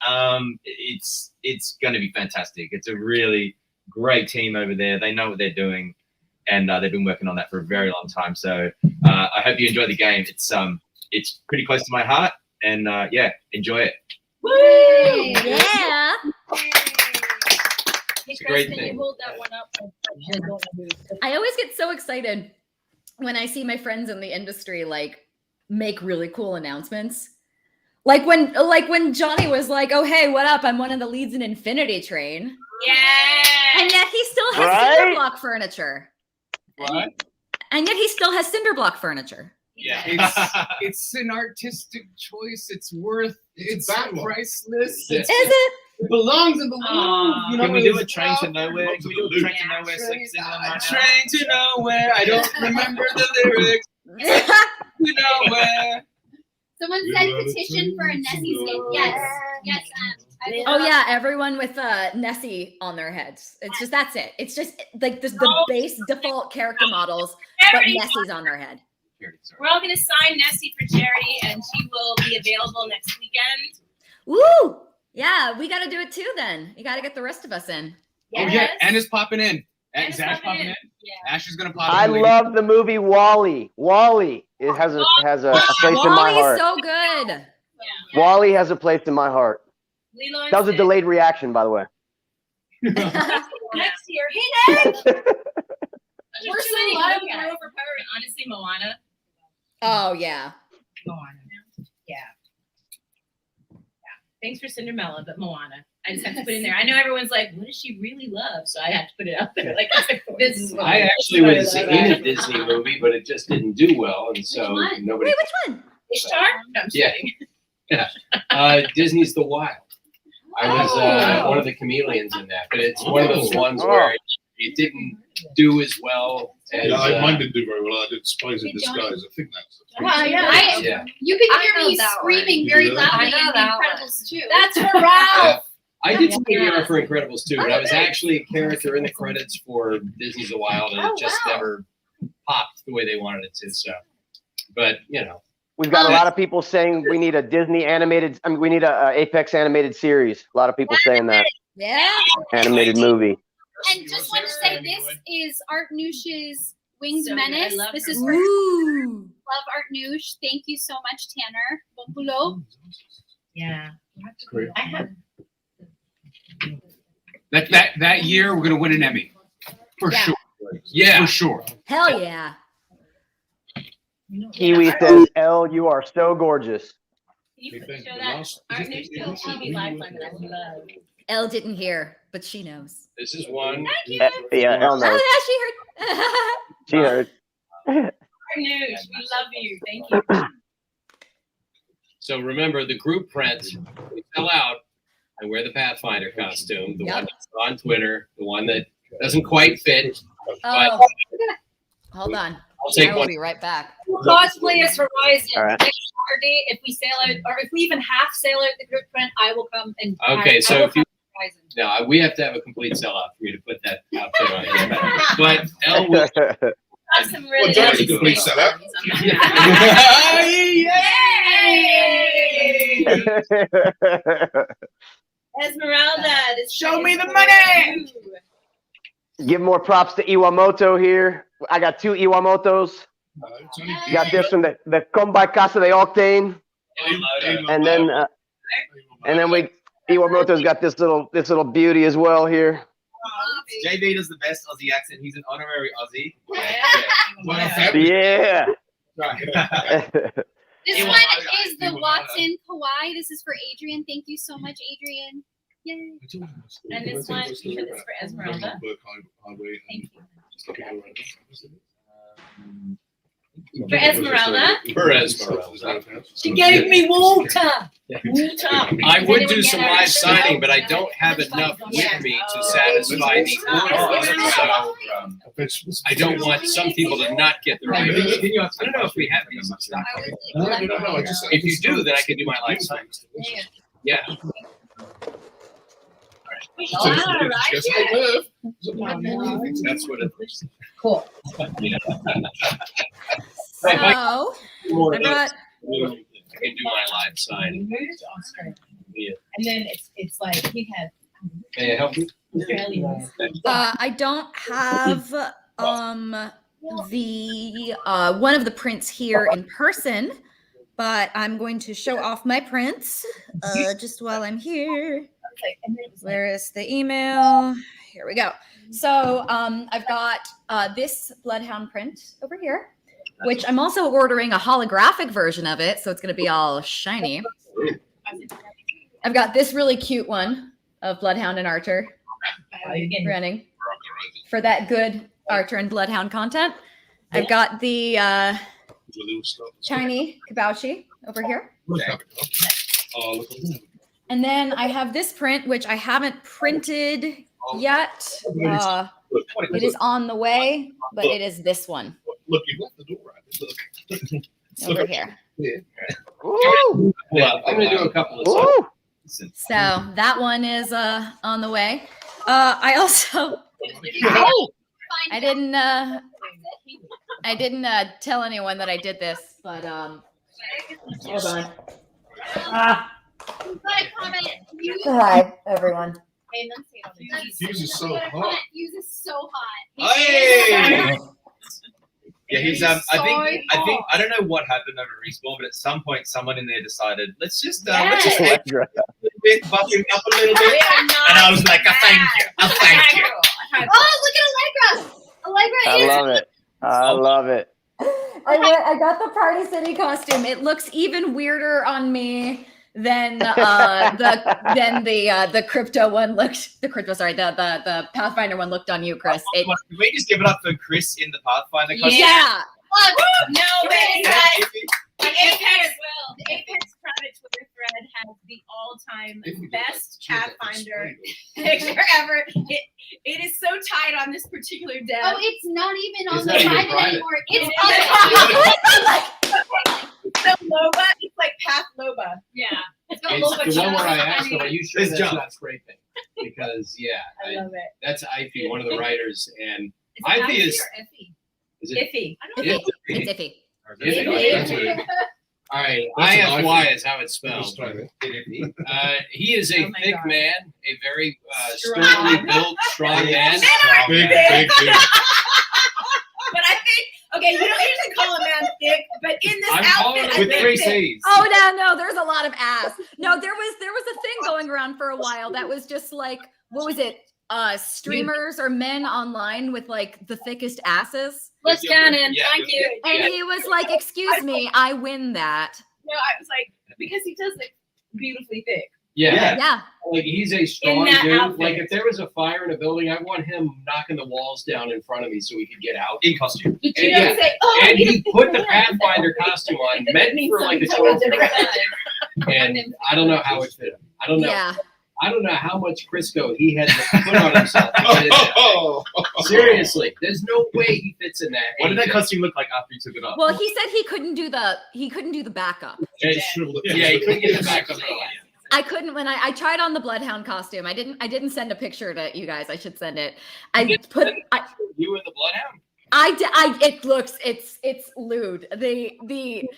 It's going to be fantastic. It's a really great team over there. They know what they're doing, and they've been working on that for a very long time. So I hope you enjoy the game. It's pretty close to my heart, and yeah, enjoy it. Woo! Yeah. It's a great thing. You hold that one up. I always get so excited when I see my friends in the industry like make really cool announcements. Like when Johnny was like, "Oh hey, what up? I'm one of the leads in Infinity Train." Yeah. And yet he still has cinder block furniture. What? And yet he still has cinder block furniture. Yeah, it's an artistic choice. It's priceless. Is it? It belongs in the world. You know, Can we do a Train to Nowhere? Can we do a Train to Nowhere sex thing on right now? Train to Nowhere. I don't remember the lyrics. To Nowhere. Someone said petition for a Nessie skin. Yes. Oh yeah, everyone with Nessie on their heads. It's just that's it. It's just like the base default character models, but Nessie's on their head. We're all going to sign Nessie for charity, and she will be available next weekend. Woo! Yeah, we got to do it too. Then you got to get the rest of us in. Oh yeah, Anna's popping in. Is Ash popping in? Yeah. Ash is gonna pop in. I love the movie WALL-E. WALL-E. It has a place in my heart. WALL-E's so good. WALL-E has a place in my heart. Lilo That was a delayed reaction, by the way. Next year. Hey, Nick! We're We're so so loud. we're overpowered. Honestly, Moana. Oh yeah. Moana. Yeah. Thanks for Cinderella, but Moana. I just have to put in there. I know everyone's like, what does she really love? So I have to put it out there. Like, this is what I actually would have seen a Disney movie, but it just didn't do well, and so nobody. Wait, which one? Ishtar? No, I'm just kidding. Yeah. Disney's The Wild. I was one of the chameleons in that, but it's one of those ones where it didn't do as well as. Mine didn't do very well. I did Spies in Disguise. I think that's. Yeah. You could hear me screaming very loudly in The Incredibles 2. That's for Ralph. I did some ADR for Incredibles too, but I was actually a character in the credits for Disney's The Wild, and it just never popped the way they wanted it to. So, but you know, we've got a lot of people saying we need a Disney animated. I mean, we need a Apex animated series. A lot of people saying that. Yeah. Animated movie. And just want to say, this is Art Noosh's Winged So good. Menace. I love This her. is for love Art Noosh. Thank you so much, Tanner. Bon boulot. Yeah. Great. I have. That year we're gonna win an Emmy for sure. Yeah, for sure. Hell yeah. Kiwi says, "L, you are so gorgeous." You show that Art Noosh still TV live fun that I love. Elle didn't hear, but she knows. this is one. Yeah, L knows. Oh yeah, she heard. She heard. Art Noosh, we love you. Thank you. So remember, the group print we sell out. I wear the Pathfinder costume, the one that's on Twitter, the one that doesn't quite fit. Oh, hold on. I'll take I will one. be right back. Cosplay as Horizon All right. next Saturday. If we sail out, or if we even half sail out the group print, I will come and. Okay, so if you No, we have to have a complete sellout for me to put that outfit on again. But Elle will. That's some really Well, John's a complete sellout. Esmeralda, this Show me the money. Give more props to Iwamoto here. I got 2 Iwamotos. Got this one, the Come by Casa de Octane, and then we Iwamoto's got this little beauty as well here. JB does the best Aussie accent. He's an honorary Aussie. Yeah. This one is the Watson Kawaii. This is for Adrian. Thank you so much, Adrian. Yay. And this one is for Esmeralda. Thank you. For Esmeralda. For Esmeralda. She gave me water. I would do some live signing, but I don't have enough with me to satisfy the order. So I don't want some people to not get their items. I don't know if we have these in stock. If you do, then I can do my live signing. Yeah. That's what it is. Cool. So I got I can do my live signing. Yeah. And then it's like he had. May I help you? I don't have the one of the prints here in person, but I'm going to show off my prints just while I'm here. Where is the email? Here we go. So I've got this Bloodhound print over here, which I'm also ordering a holographic version of it, so it's going to be all shiny. I've got this really cute one of Bloodhound and Archer running for that good Archer and Bloodhound content. I've got the shiny Kabauchi over here. And then I have this print, which I haven't printed yet. It is on the way, but it is this one. Look, you left the door right. Over here. Well, I'm going to do a couple of So that one is on the way. I also I didn't tell anyone that I did this, but hold on. Hi everyone. Fuse is so hot. Fuse is so hot. Hey! Yeah, he's I think I don't know what happened over Respawn, but at some point someone in there decided let's just buff him up a little bit. And I was like, thank you. Oh, look at Allegra! Allegra I love it. I got the Party City costume. It looks even weirder on me than the crypto one looked. The Pathfinder one looked on you, Chris. Can we just give it up for Chris in the Pathfinder costume? Yeah. No way, guys. The Apex private Twitter thread has the all-time best Pathfinder picture ever. It is so tight on this particular dev. Oh, it's not even on the private anymore. It's the Loba. It's like Path Loba. Yeah. It's the one where I asked them, are you sure that's not scraping? Because, I love it. That's Ivy, one of the writers. And Is Ivy is... Is it Iffy? It's Iffy. Iffy. All right, IFY is how it's spelled. He is a thick man, a very sturdily built, strong man. Big. But I think, okay, you don't usually call a man thick, but in this outfit, with 3 C's. Oh no, there's a lot of ass. No, there was a thing going around for a while that was just like, what was it? Streamers or men online with like the thickest asses. Let's Cannon, thank you. And he was like, excuse me, I win that. No, I was like, because he does look beautifully thick. Yeah. Like he's a strong that dude. outfit. Like if there was a fire in a building, I want him knocking the walls down in front of me so we could get out. In costume. But you don't say, oh, And he put the Pathfinder costume on, meant for like a 12-year-old. And I don't know how it fit him. I don't know. Yeah. I don't know how much Crisco he had to put on himself. To get it down. Seriously, there's no way he fits in that. What did that costume look like after you took it off? Well, he said he couldn't do the backup. Yeah, he couldn't get the backup. I couldn't when I tried on the Bloodhound costume. I didn't send a picture to you guys. I should send it. You in the Bloodhound? It's lewd. The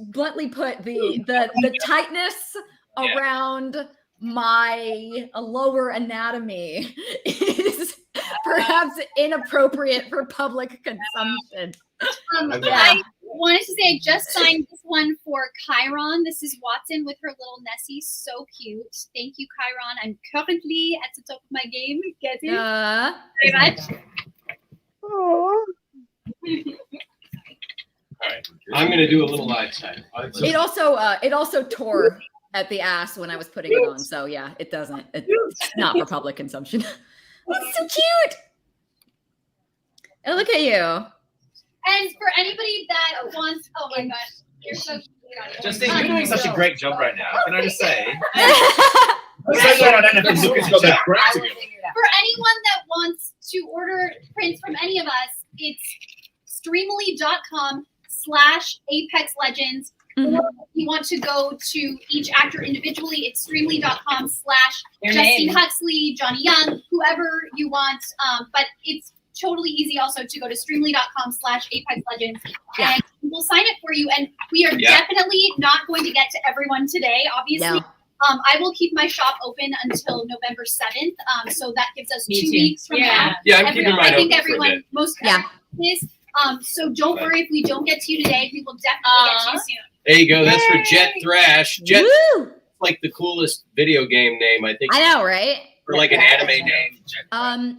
bluntly put the tightness around my lower anatomy is perhaps inappropriate for public consumption. I wanted to say I just signed this one for Chiron. This is Watson with her little Nessie. So cute. Thank you, Chiron. I'm currently at the top of my game. Get it? Very much. Oh. All right, I'm gonna do a little live time. It also tore at the ass when I was putting it on. So yeah, it's not for public consumption. It's so cute. And look at you. And for anybody that wants, oh my gosh, you're so cute. Justine, you're doing such a great job right now. Can I just say? For anyone that wants to order prints from any of us, it's streamily.com/Apex Legends. Or if you want to go to each actor individually, it's streamily.com/Justine Huxley, Johnny Young, whoever you want. But it's totally easy also to go to streamily.com/Apex Legends and we'll sign it for you. And we are definitely not going to get to everyone today, obviously. No. I will keep my shop open until November 7th. So that gives us 2 weeks from now. Yeah, I'm keeping mine I think open everyone, for a bit. most is. So don't worry if we don't get to you today. We will definitely get to you soon. There you go. That's for Jet Thrash. Jet, Woo! like the coolest video game name, I think. I know, right? Or like an anime name. And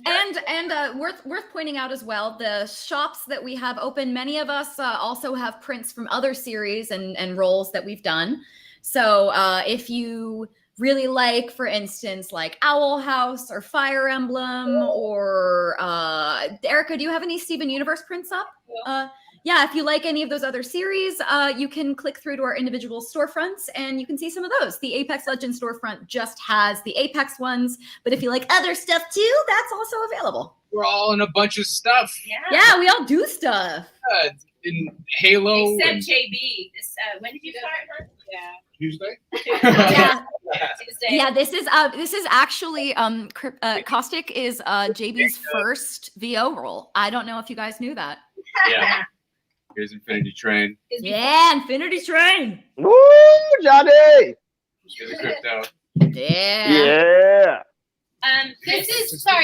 worth pointing out as well, the shops that we have open, many of us also have prints from other series and roles that we've done. So if you really like, for instance, like Owl House or Fire Emblem or Erica, do you have any Steven Universe prints up? Yeah, if you like any of those other series, you can click through to our individual storefronts and you can see some of those. The Apex Legends storefront just has the Apex ones, but if you like other stuff too, that's also available. We're all in a bunch of stuff. Yeah, we all do stuff. In Halo. Except JB. This, when did you start, huh? Yeah. Tuesday? Yeah, this is actually Caustic is JB's first VO role. I don't know if you guys knew that. Yeah. Here's Infinity Train. Yeah, Infinity Train. Woo, Johnny! Here's a crypto. Yeah. This is for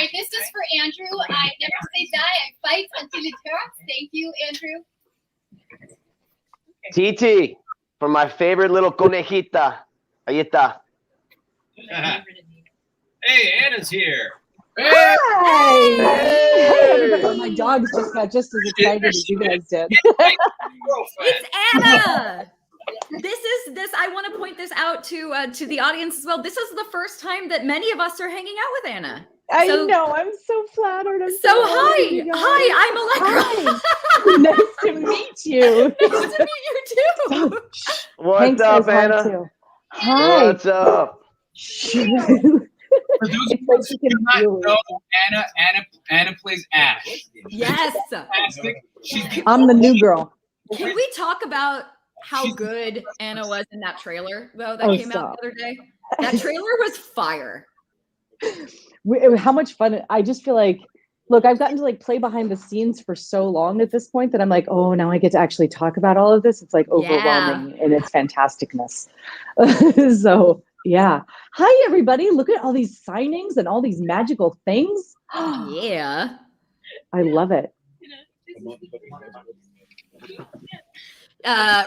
Andrew. I never say die. I fight until it hurts. Thank you, Andrew. TT, for my favorite little conejita. Ayita. Hey, Anna's here. Hey! Hey, everybody. My dogs just got just as excited as you guys did. It's Anna. This I want to point this out to the audience as well. This is the first time that many of us are hanging out with Anna. I know. I'm so flattered. I'm so hi, I'm Allegra. Hi. Nice to meet you. Nice to meet you too. What's up, Anna? Hi. What's up? For those of us who do not know, Anna plays Ash. Yes. Fantastic. I'm the new girl. Can we talk about how good Anna was in that trailer, though, that came out the other day? That trailer was fire. How much fun. I just feel like, look, I've gotten to like play behind the scenes for so long at this point that I'm like, oh, now I get to actually talk about all of this. It's like overwhelming in its fantasticness. So yeah. Hi, everybody. Look at all these signings and all these magical things. Yeah. I love it.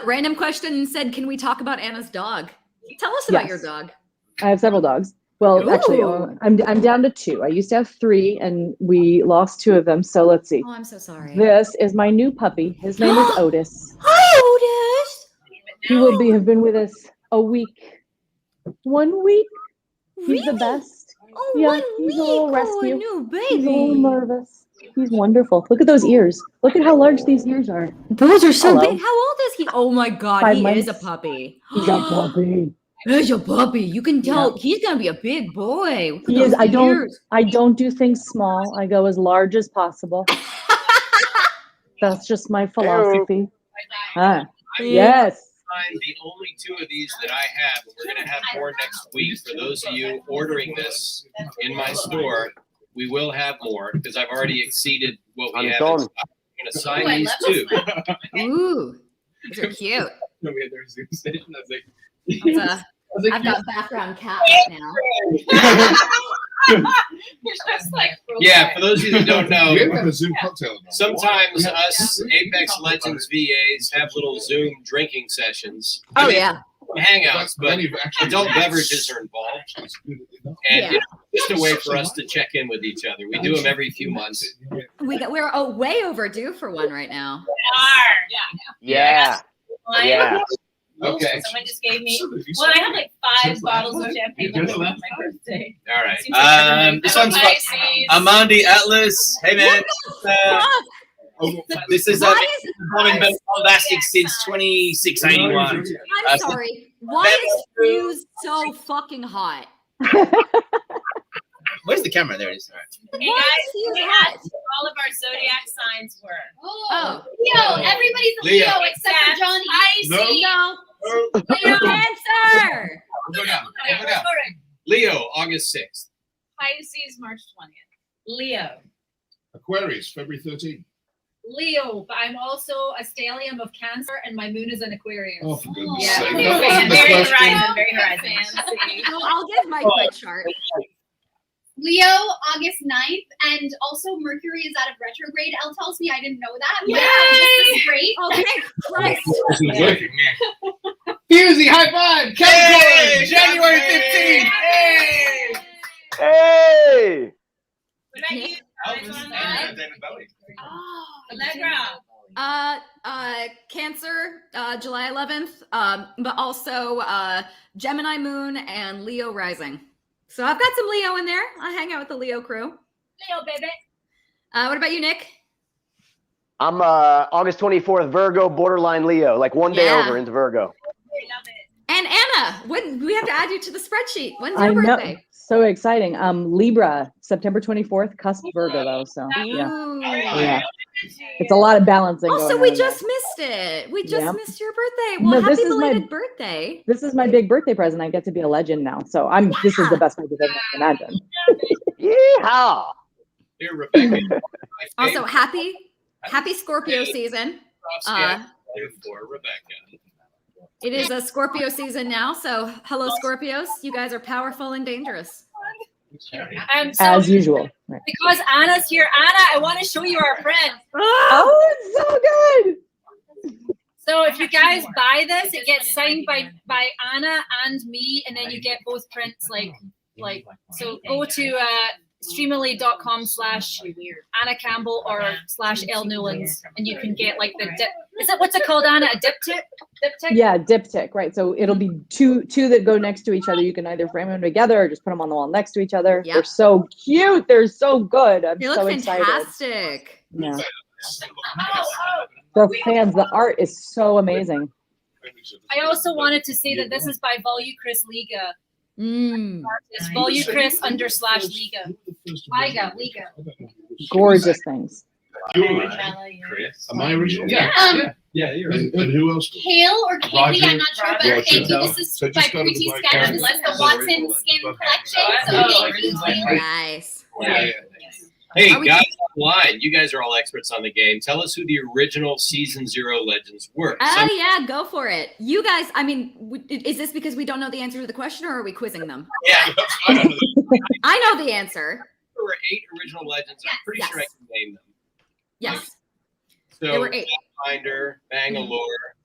Random question said, can we talk about Anna's dog? Tell us about your dog. I have several dogs. Well, actually, I'm down to 2. I used to have 3, and we lost 2 of them. So let's see. Oh, I'm so sorry. This is my new puppy. His name is Otis. Hi, Otis. He will have been with us a week. 1 week. He's the best. Oh, yeah, 1 he's week. a little Oh, rescue. a new baby. He's a little nervous. He's wonderful. Look at those ears. Look at how large these ears are. Those are so big. How old is he? Oh my God, 5 he months. is a puppy. He's a puppy. He's a puppy. You can tell he's gonna be a big boy. Look at He is. those ears. I don't do things small. I go as large as possible. That's just my philosophy. Yes. find the only 2 of these that I have, and we're going to have more next week. For those of you ordering this in my store, we will have more because I've already exceeded what we have. I'm going to sign these 2. Ooh, these are cute. No, we had their Zoom station. I was like, I've got background cat right now. Just like Yeah, for those of you that don't know, We have a Zoom cocktail. sometimes us Apex Legends VAs have little Zoom drinking sessions. Oh, yeah. Hangouts, but adult beverages are involved. And it's just a way for us to check in with each other. We do them every few months. We're way overdue for one right now. Yeah. Yeah. Okay. Someone just gave me. Well, I have like 5 bottles of champagne left on my birthday. All right. This one's for Amandi Atlas. Hey man. This is Why been bombastic since 2681. I'm sorry. Why is Fuse so fucking hot? Where's the camera? There it is. All right. Hey guys, we asked what all of our zodiac signs were. Oh, Leo. Everybody's a Leo except for Johnny. Leo. Cancer. Go down. Leo, August 6th. Pisces, March 20th. Leo. Aquarius, February 13th. Leo, but I'm also a stellium of Cancer, and my moon is an Aquarius. Oh, for goodness Yeah. sake. Very That wasn't the Very question. horizon, very horizon. Fancy. So I'll give my quick chart. Leo, August 9th, and also Mercury is out of retrograde. Elle tells me I didn't know that. But this is great. Oh, thank Christ. This is working, man. Fusey, high five! Hey, January 15th! Hey! Hey! What about you? David Bowie. Allegra. Cancer, July 11th, but also Gemini moon and Leo rising. So I've got some Leo in there. I hang out with the Leo crew. Leo, baby. What about you, Nick? I'm August 24th, Virgo, borderline Leo, like one day Yeah. over into Virgo. Love it. And Anna, when we have to add you to the spreadsheet. When's I your know. birthday? So exciting. Libra, September 24th, cusp Virgo though. So yeah. Ooh. Yeah. It's a lot of balancing. Also, going we on just missed it. We just Yeah. missed your birthday. Well, No, happy this is my- belated birthday. This is my big birthday present. I get to be a legend now. So this is the best birthday present I can imagine. Yeehaw! Here, Rebecca. Also, happy Scorpio season. For Rebecca. It is a Scorpio season now, so hello Scorpios. You guys are powerful and dangerous. As usual. Right. Because Anna's here. Anna, I want to show you our print. Oh, it's so good. So if you guys buy this, it gets signed by Anna and me, and then you get both prints. Like so, go to streamily.com/Anna Campbell or /L Newlands, and you can get like the dip. Is it what's it called, Anna? A diptych? Diptych? Yeah, diptych, right. So it'll be two that go next to each other. You can either frame them together or just put them on the wall next to each other. Yep. They're so cute. They're so good. I'm They look so excited. fantastic. Yeah. The fans, the art is so amazing. I also wanted to say that this is by Volucris Liga. It's Volucris /Liga. Liga. Gorgeous things. Chris. Am I original? Yeah. Yeah, you're And who else? Kale or Katie, I'm not sure, but Roger. thank you. This is So by just go to Pretty the Sketch. like- This is the Watson Skin Collection. So thank you, Kale. Nice. Hey, Are we- guys online, you guys are all experts on the game. Tell us who the original Season 0 legends were. Oh yeah, go for it. You guys, I mean, is this because we don't know the answer to the question, or are we quizzing them? Yeah, I know the answer. there were 8 original legends. I'm pretty sure I can name them. Yes. So, There were 8. Pathfinder, Bangalore,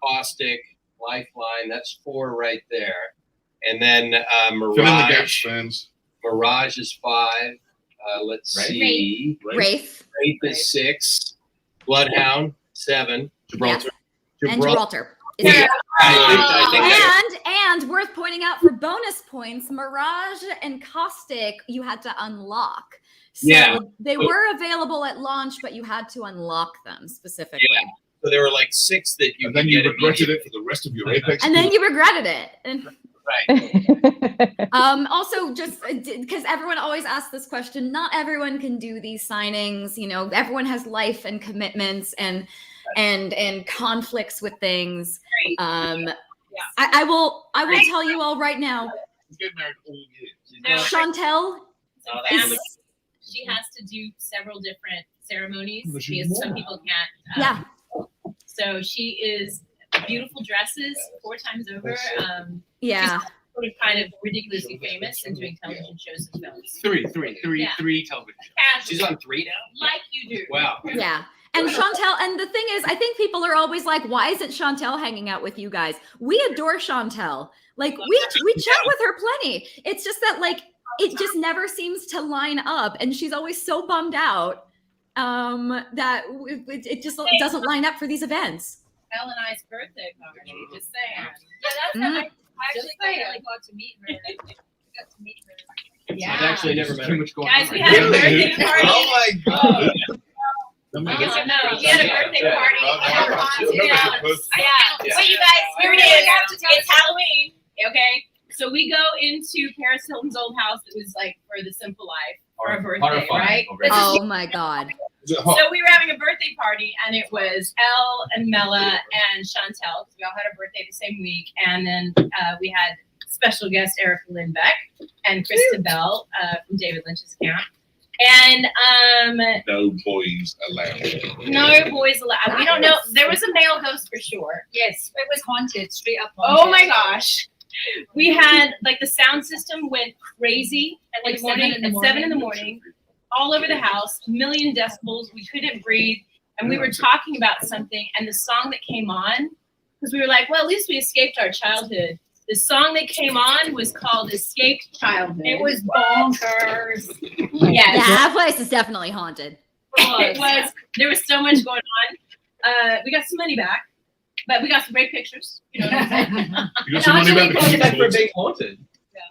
Caustic, Lifeline. That's 4 right there. And then Fill in the gaps, Mirage. fans. Mirage is 5. Let's Right. see. Wraith. Wraith is 6. Bloodhound 7. Gibraltar. And Gibraltar. Yeah, I think that- And worth pointing out for bonus points, Mirage and Caustic you had to unlock. So Yeah. they were available at launch, but you had to unlock them specifically. Yeah. So there were like 6 that you And could then you get regretted immediately. it for the rest of your Apex. And then you regretted it. And Right. also just because everyone always asks this question, not everyone can do these signings. You know, everyone has life and commitments, and and conflicts with things. Yeah. I will tell you all right now. She's getting married all year. No. Chantel Oh, is She has to do several different ceremonies But she's because some more. people can't. yeah. So she is beautiful dresses 4 times over. Yeah. Sort of kind of ridiculously famous and doing television shows and films. Three Yeah. television. She's on 3 now. Like you do. Wow. Yeah. And Chantel, and the thing is, I think people are always like, why isn't Chantel hanging out with you guys? We adore Chantel. Like we chat with her plenty. It's just that like it just never seems to line up, and she's always so bummed out that it just doesn't line up for these events. Elle and I's birthday party. Just saying. Yeah, that's how I actually finally got to meet her. Yeah. I've actually never met Too her. much going Guys, on. we had a birthday party. Oh my god. I guess I know. We had a birthday party. Yeah. Wait, you guys, here it is. It's Halloween. Okay. So we go into Paris Hilton's old house. It was like for the simple life for a birthday, Horrifying right? already. Oh my God. Is it hot? So we were having a birthday party, and it was Elle and Mella and Chantel, because we all had our birthday the same week. And then we had special guest Erica Lindbeck and Krista Bell from David Lynch's camp. And No boys allowed. no boys allowed. We don't know. There was a male ghost for sure. Yes, it was haunted, straight up haunted. Oh my gosh. We had like the sound system went crazy at like 7 in the morning, all over the house, a million decibels. We couldn't breathe. And we were talking about something, and the song that came on, because we were like, well, at least we escaped our childhood. The song that came on was called Escaped Childhood. It was bonkers. Yes. Yeah, that place is definitely haunted. It was. There was so much going on. We got some money back, but we got some great pictures. You know what I'm saying? You got some money back For being haunted.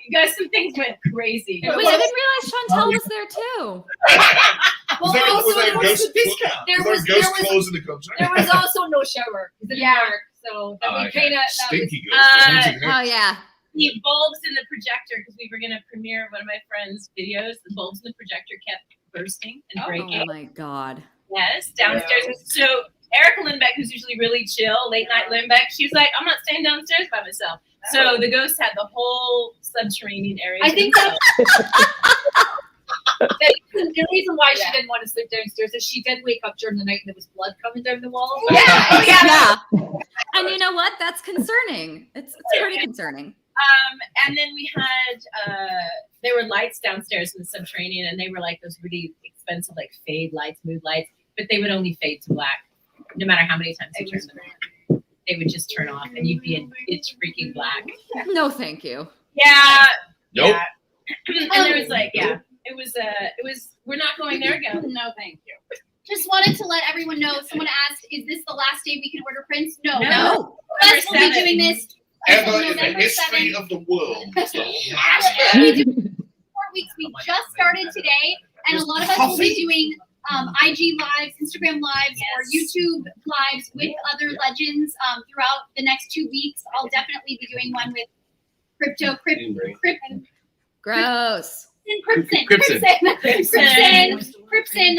You guys, some things went crazy. Wait, I didn't realize Chantel was there too. Was there a ghost There was clause in the contract? there was also no shower. It didn't work, so Oh, we okay. kind of Stinky ghost. Uh, Oh yeah. The bulbs in the projector, because we were going to premiere one of my friend's videos, the bulbs in the projector kept bursting and breaking. Oh my God. Yes, downstairs. So Erica Lindbeck, who's usually really chill, late night Lindbeck, she was like, I'm not staying downstairs by myself. So the ghost had the whole subterranean area. I think to the reason why she didn't want to sleep downstairs is she did wake up during the night and there was blood coming down the wall. Yeah. And you know what? That's concerning. It's pretty concerning. And then we had there were lights downstairs in the subterranean, and they were like those really expensive like fade lights, mood lights, but they would only fade to black, no matter how many times you turned them on. They would just turn off, and you'd be in pitch freaking black. No, thank you. Yeah. Nope. Yeah. And there was like, yeah, it was. We're not going there again. No, thank you. Just wanted to let everyone know. Someone asked, "Is this the last day we can order prints?" No. No. Us will be doing this Ever until in the November history 7th. of the world. We do 4 weeks. We just started today, and a lot of us will be doing IG lives, Instagram lives, or YouTube lives with other legends throughout the next 2 weeks. I'll definitely be doing one with Gross. Cripson,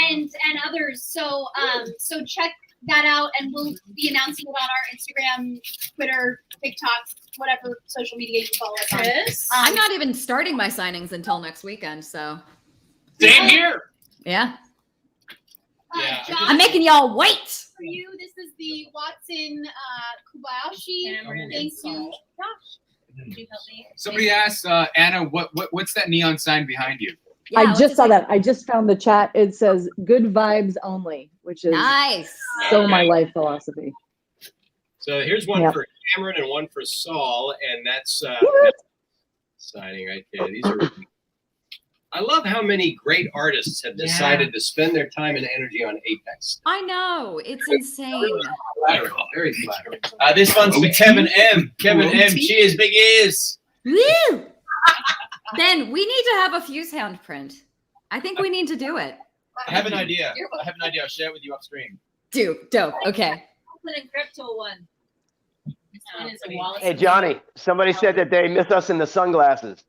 and others. So check that out, and we'll be announcing it on our Instagram, Twitter, TikTok, whatever social media you follow us on. Chris? I'm not even starting my signings until next weekend, so Same here. yeah. Yeah. Josh, I'm making y'all wait. for you, this is the Watson Kobayashi. Cameron Thank and you, Saul. Josh. Could you help me? Somebody asked Anna, what's that neon sign behind you? Yeah, I what's just it saw say? that. I just found the chat. It says "good vibes only," which is Nice. so my life philosophy. So here's one Yep. for Cameron and one for Saul, and that's signing right there. These are. I love how many great artists have decided to spend their time and energy on Apex. I know. It's insane. Flattering, very flattering. This one's for Kevin M. Kevin M. Cheers, big ears. Woo! Ben, we need to have a fuse hound print. I think we need to do it. I have an idea. I'll share it with you off stream. Dope. Okay. Put in crypto one. This one is a Wallace. Hey, Johnny, somebody said that they missed us in the sunglasses.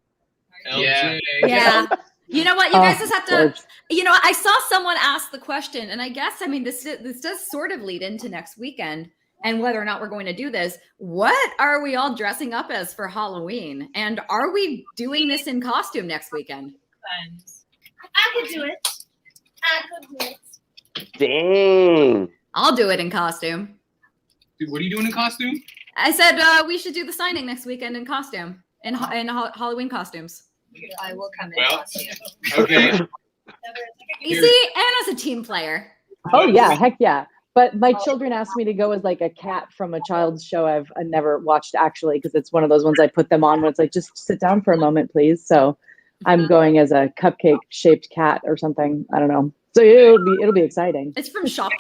Yeah. Yeah. You know what? You guys just have to. George. You know, I saw someone ask the question, and I guess I mean this does sort of lead into next weekend and whether or not we're going to do this. What are we all dressing up as for Halloween? And are we doing this in costume next weekend? I could do it. I could do it. Dang. I'll do it in costume. Dude, what are you doing in costume? I said we should do the signing next weekend in costume, in Halloween costumes. I will come in. Well, costume. okay. You see, Anna's a team player. Oh yeah, heck yeah. But my children asked me to go as like a cat from a child's show I've never watched actually, because it's one of those ones I put them on when it's like, just sit down for a moment, please. So I'm going as a cupcake shaped cat or something. I don't know. So it'll be exciting. It's from Shopkins?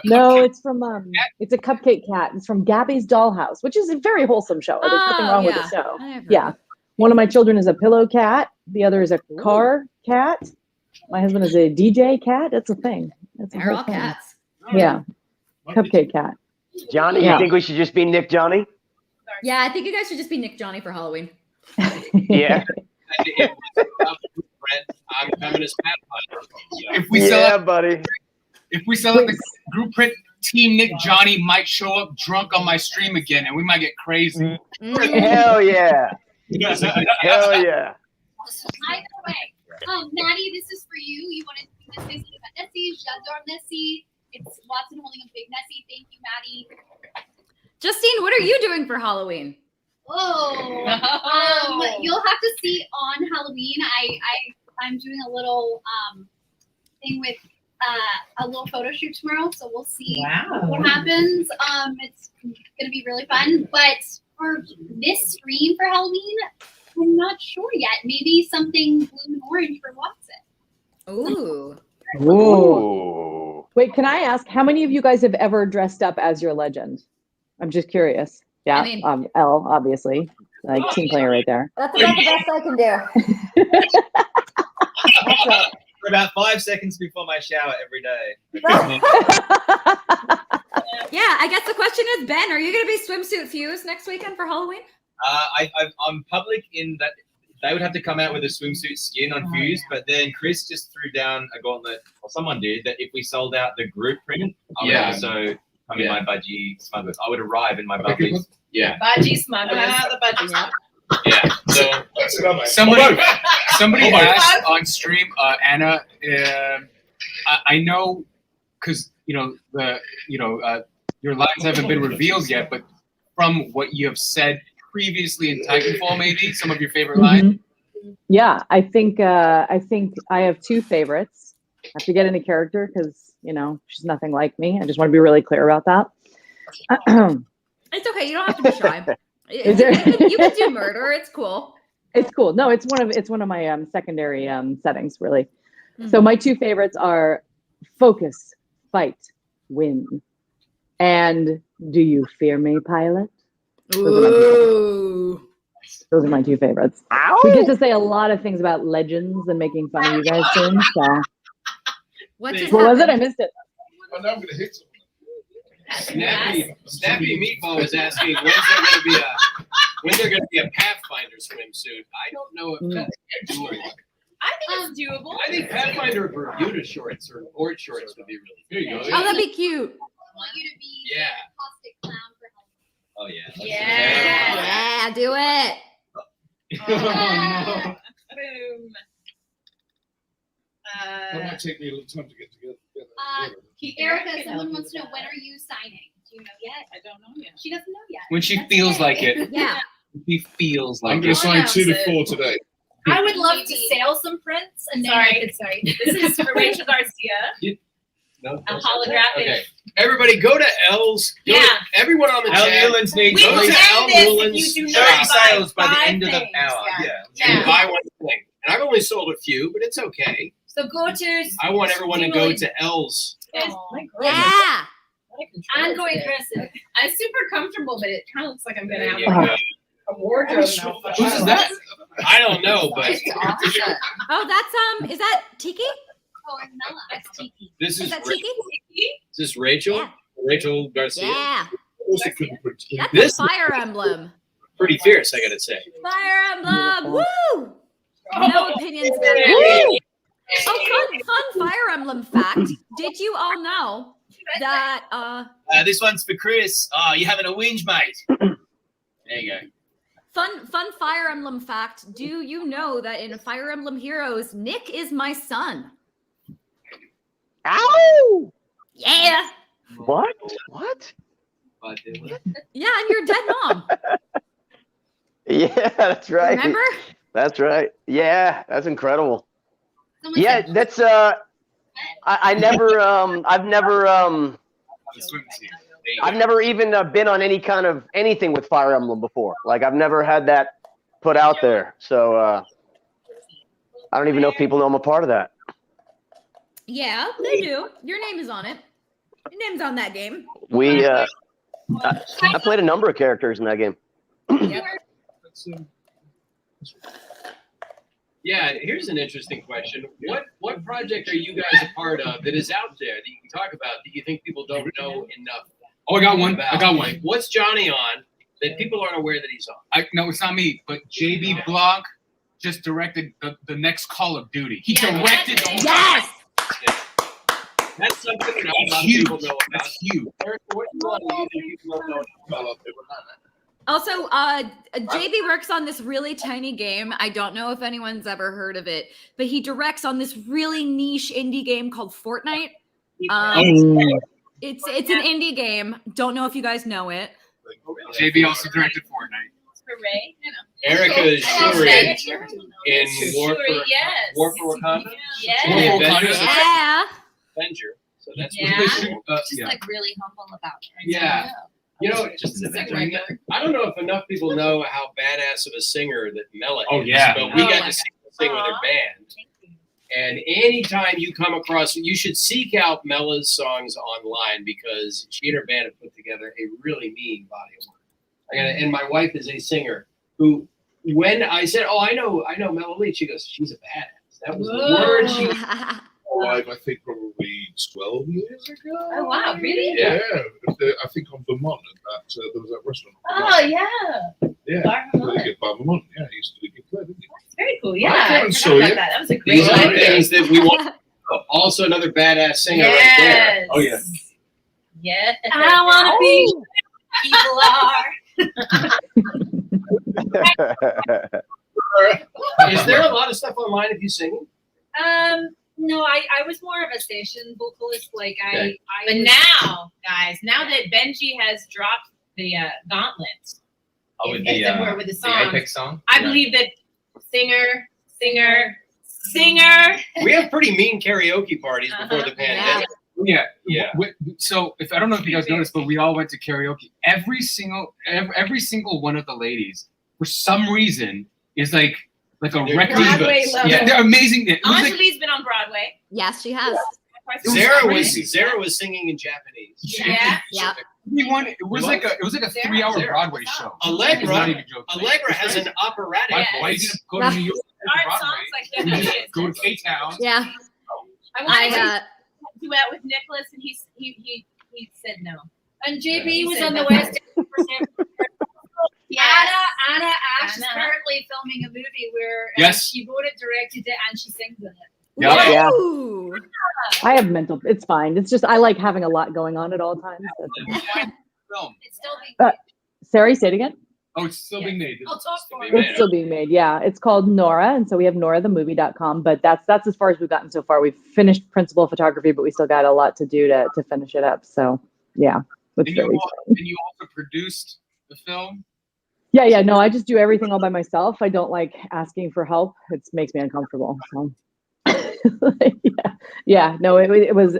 No, it's from it's a cupcake cat. It's from Gabby's Dollhouse, which is a very wholesome show. There's nothing wrong with the show. Yeah. One of my children is a pillow cat. The other is a car cat. My husband is a DJ cat. That's a thing. That's a They're whole all thing. cats. Yeah. Cupcake cat. Johnny, Yeah. you think we should just be Nick Johnny? Yeah, I think you guys should just be Nick Johnny for Halloween. Yeah. I'm coming as Pathfinder. If we sell out, buddy. if we sell out the group print, Team Nick Johnny might show up drunk on my stream again, and we might get crazy. Hell yeah. Hell yeah. Either way, Maddie, this is for you. You wanted to say something about Nessie, J'adore Nessie. It's Watson holding a big Nessie. Thank you, Maddie. Justine, what are you doing for Halloween? Oh, you'll have to see on Halloween. I'm doing a little thing with a little photo shoot tomorrow, so we'll see what happens. It's gonna be really fun. But for this stream for Halloween, I'm not sure yet. Maybe something blue and orange for Watson. Ooh. Ooh. Wait, can I ask how many of you guys have ever dressed up as your legend? I'm just curious. Yeah, I mean- Elle, obviously, like team player right there. That's about the best I can do. For about 5 seconds before my shower every day. Yeah, I guess the question is, Ben, are you going to be swimsuit fused next weekend for Halloween? I'm public in that they would have to come out with a swimsuit skin on Fuse, but then Chris just threw down a gauntlet, or someone did, that if we sold out the group print, I would also come in my budgie smugglers. I would arrive in my budgies. Yeah. Budgie smugglers. The budgie smugglers. Yeah. So Somebody asked on stream, Anna. I know, because your lines haven't been revealed yet, but from what you have said previously in Titanfall, maybe some of your favorite lines. Yeah, I think I have two favorites. I have to get into character because she's nothing like me. I just want to be really clear about that. It's okay. You don't have to be shy. Is there- You can do murder. It's cool. It's cool. No, it's one of my secondary settings, really. So my two favorites are focus, fight, win, and do you fear me, pilot? Ooh. Those are my two favorites. Ow! We get to say a lot of things about legends and making fun of you guys soon. So What just what was it? I happened? missed it. I know I'm gonna hit someone. Snappy Meatball was asking when's there gonna be a Pathfinder swimsuit. I don't know if that's doable. I think it's doable. I think Pathfinder Bermuda shorts or board shorts would be really good. There you go. Oh, that'd be cute. I want you to be Yeah. the caustic clown for Halloween. Oh yeah. Yeah, do it. Boom. That might take me a little time to get together. Erica, someone wants to know, when are you signing? Do you know yet? I don't know yet. She doesn't know yet. When she That's feels okay. like it. Yeah. She feels I'm like gonna it. sign 2 to announce 4 it. today. I would love to sell some prints and then Sorry. This is for Rachel Garcia. No, A holographic. Okay. Everybody go to L's. Everyone on the Al chat. Newlands needs go We to will Al end this if Newlands. you do 30 not buy sales by the 5 end of the things. hour. Yeah. And buy one thing. And I've only sold a few, but it's okay. So go to. I want everyone to go to L's. Yeah. I'm going aggressive. I'm super comfortable, but it kind of looks like I'm gonna have There you go. a wardrobe now. Whose is that? I don't know, but Oh, that's is that Tiki? Oh, and Mella. That's Tiki. this Is is that Tiki? is this Rachel? Yeah. Rachel Garcia. Yeah. Also couldn't put it That's This- a fire emblem. Pretty fierce, I gotta say. Fire emblem. Woo! No opinions back there. Oh, fun Fire Emblem fact. Did you all know that This one's for Chris. Oh, you having a whinge, mate? There you go. fun Fire Emblem fact, do you know that in Fire Emblem Heroes, Nick is my son? Ow! Yeah. What? What? Yeah, I'm your dead mom. Yeah, that's right. Remember? That's right. Yeah, that's incredible. Yeah, that's I've never even been on any kind of anything with Fire Emblem before. Like I've never had that put out there. So I don't even know if people know I'm a part of that. Yeah, they do. Your name is on it. Your name's on that game. We I played a number of characters in that game. Yeah, here's an interesting question. What project are you guys a part of that is out there that you can talk about that you think people don't know enough? Oh, I got one. About? I got one. Like, what's Johnny on that people aren't aware that he's on? No, it's not me, but JB Blanc just directed the next Call of Duty. He directed the Yes! That's something that a lot of huge. people know about. That's huge. Eric, what do you think people don't know about? Also, JB works on this really tiny game. I don't know if anyone's ever heard of it, but he directs on this really niche indie game called Fortnite. It's an indie game. Don't know if you guys know it. JB also directed Fortnite. Hooray. Erica is Shuri in War for Wakanda. Yeah. Avenger. So that's Just like really humble about it. Yeah. You know, I don't know if enough people know how badass of a singer that Mela is, but we got to see her sing with her band. And anytime you come across, you should seek out Mela's songs online because she and her band have put together a really mean body of work. And my wife is a singer who, when I said, "Oh, I know Mela Lee," she goes, "She's a badass." That was the word she. I think probably 12 years ago. Oh wow, really? Yeah, I think on Vermont at that there was that restaurant. Oh yeah. Yeah. Bar Vermont. Bar Vermont. Yeah, he used to do good play, didn't he? That's very cool. Yeah. I I saw forgot about you. that. That was a great These are one. things that we want. Also, another badass singer right there. Oh yeah. Yeah. I want to be people are. Is there a lot of stuff online of you singing? No, I was more of a station vocalist. Like Okay. but now, guys, now that Benji has dropped the gauntlet, Oh, with with the the songs, Apex song? I believe that singer. We have pretty mean karaoke parties before the pandemic. Yeah. So if I don't know if you guys noticed, but we all went to karaoke. Every single one of the ladies, for some reason, is like a record. Broadway level. Yeah, they're amazing. It was like, Anjali's been on Broadway. Yes, she has. Zara was singing in Japanese. Yeah. everyone, it was like a 3-hour Broadway show. Allegra has an operatic. Why you gonna go to New York? Art songs like that. Go to K-Town. Yeah. I wanted to duet with Nicholas, and he said no. And JB was on the West End for San Francisco. Anna Ash is currently filming a movie where she wrote it, directed it, and she sings in it. Yeah. I have mental. It's fine. It's just I like having a lot going on at all times. It's still being Sari, say it again. Oh, it's still being made. I'll talk for It's still being made. Yeah, it's called Nora, and so we have NoraTheMovie.com. But that's as far as we've gotten so far. We've finished principal photography, but we still got a lot to do to finish it up. So yeah, it's And very you also produced the film. Yeah. No, I just do everything all by myself. I don't like asking for help. It makes me uncomfortable. So. No, it was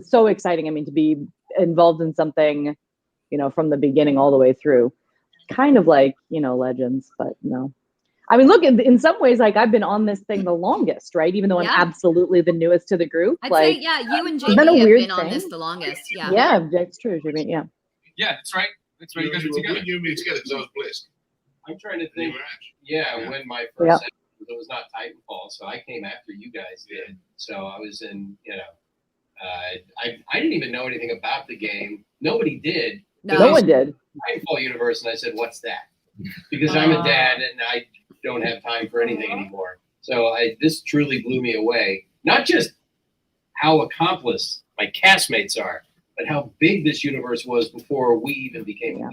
so exciting. I mean, to be involved in something, from the beginning all the way through, kind of like, Legends, but no. I mean, look, in some ways, like I've been on this thing the longest, right? Even though I'm absolutely the newest to the group. I'd like, say, you and it's JB been a have weird been on thing. this the longest. Yeah. Yeah, that's true. JB, yeah. Yeah, that's right. That's right. You guys were together. You and me together because I was blessed. I'm trying to think. When my first episode, it was not Titanfall, so I came after you guys did. So I was in, I didn't even know anything about the game. Nobody did. No one did. Titanfall universe, and I said, "What's that?" Because I'm a dad and I don't have time for anything anymore. So this truly blew me away. Not just how accomplished my castmates are, but how big this universe was before we even became.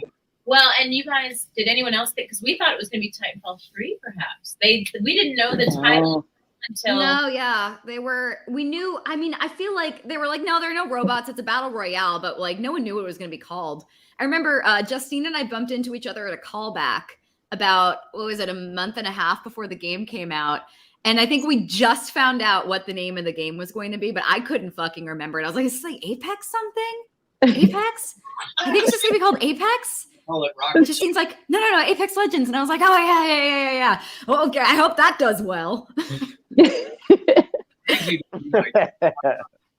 Well, and you guys, did anyone else think? Because we thought it was going to be Titanfall 3, perhaps. We didn't know the title until. No, yeah, we knew. I mean, I feel like they were like, no, there are no robots. It's a battle royale, but like no one knew what it was going to be called. I remember Justine and I bumped into each other at a callback about, what was it, a month and a half before the game came out. And I think we just found out what the name of the game was going to be, but I couldn't fucking remember it. I was like, is this like Apex something? Apex? I think it's just going to be called Apex. Call it Rocket. It just seems like, no, Apex Legends. And I was like, oh, yeah. Well, okay, I hope that does well.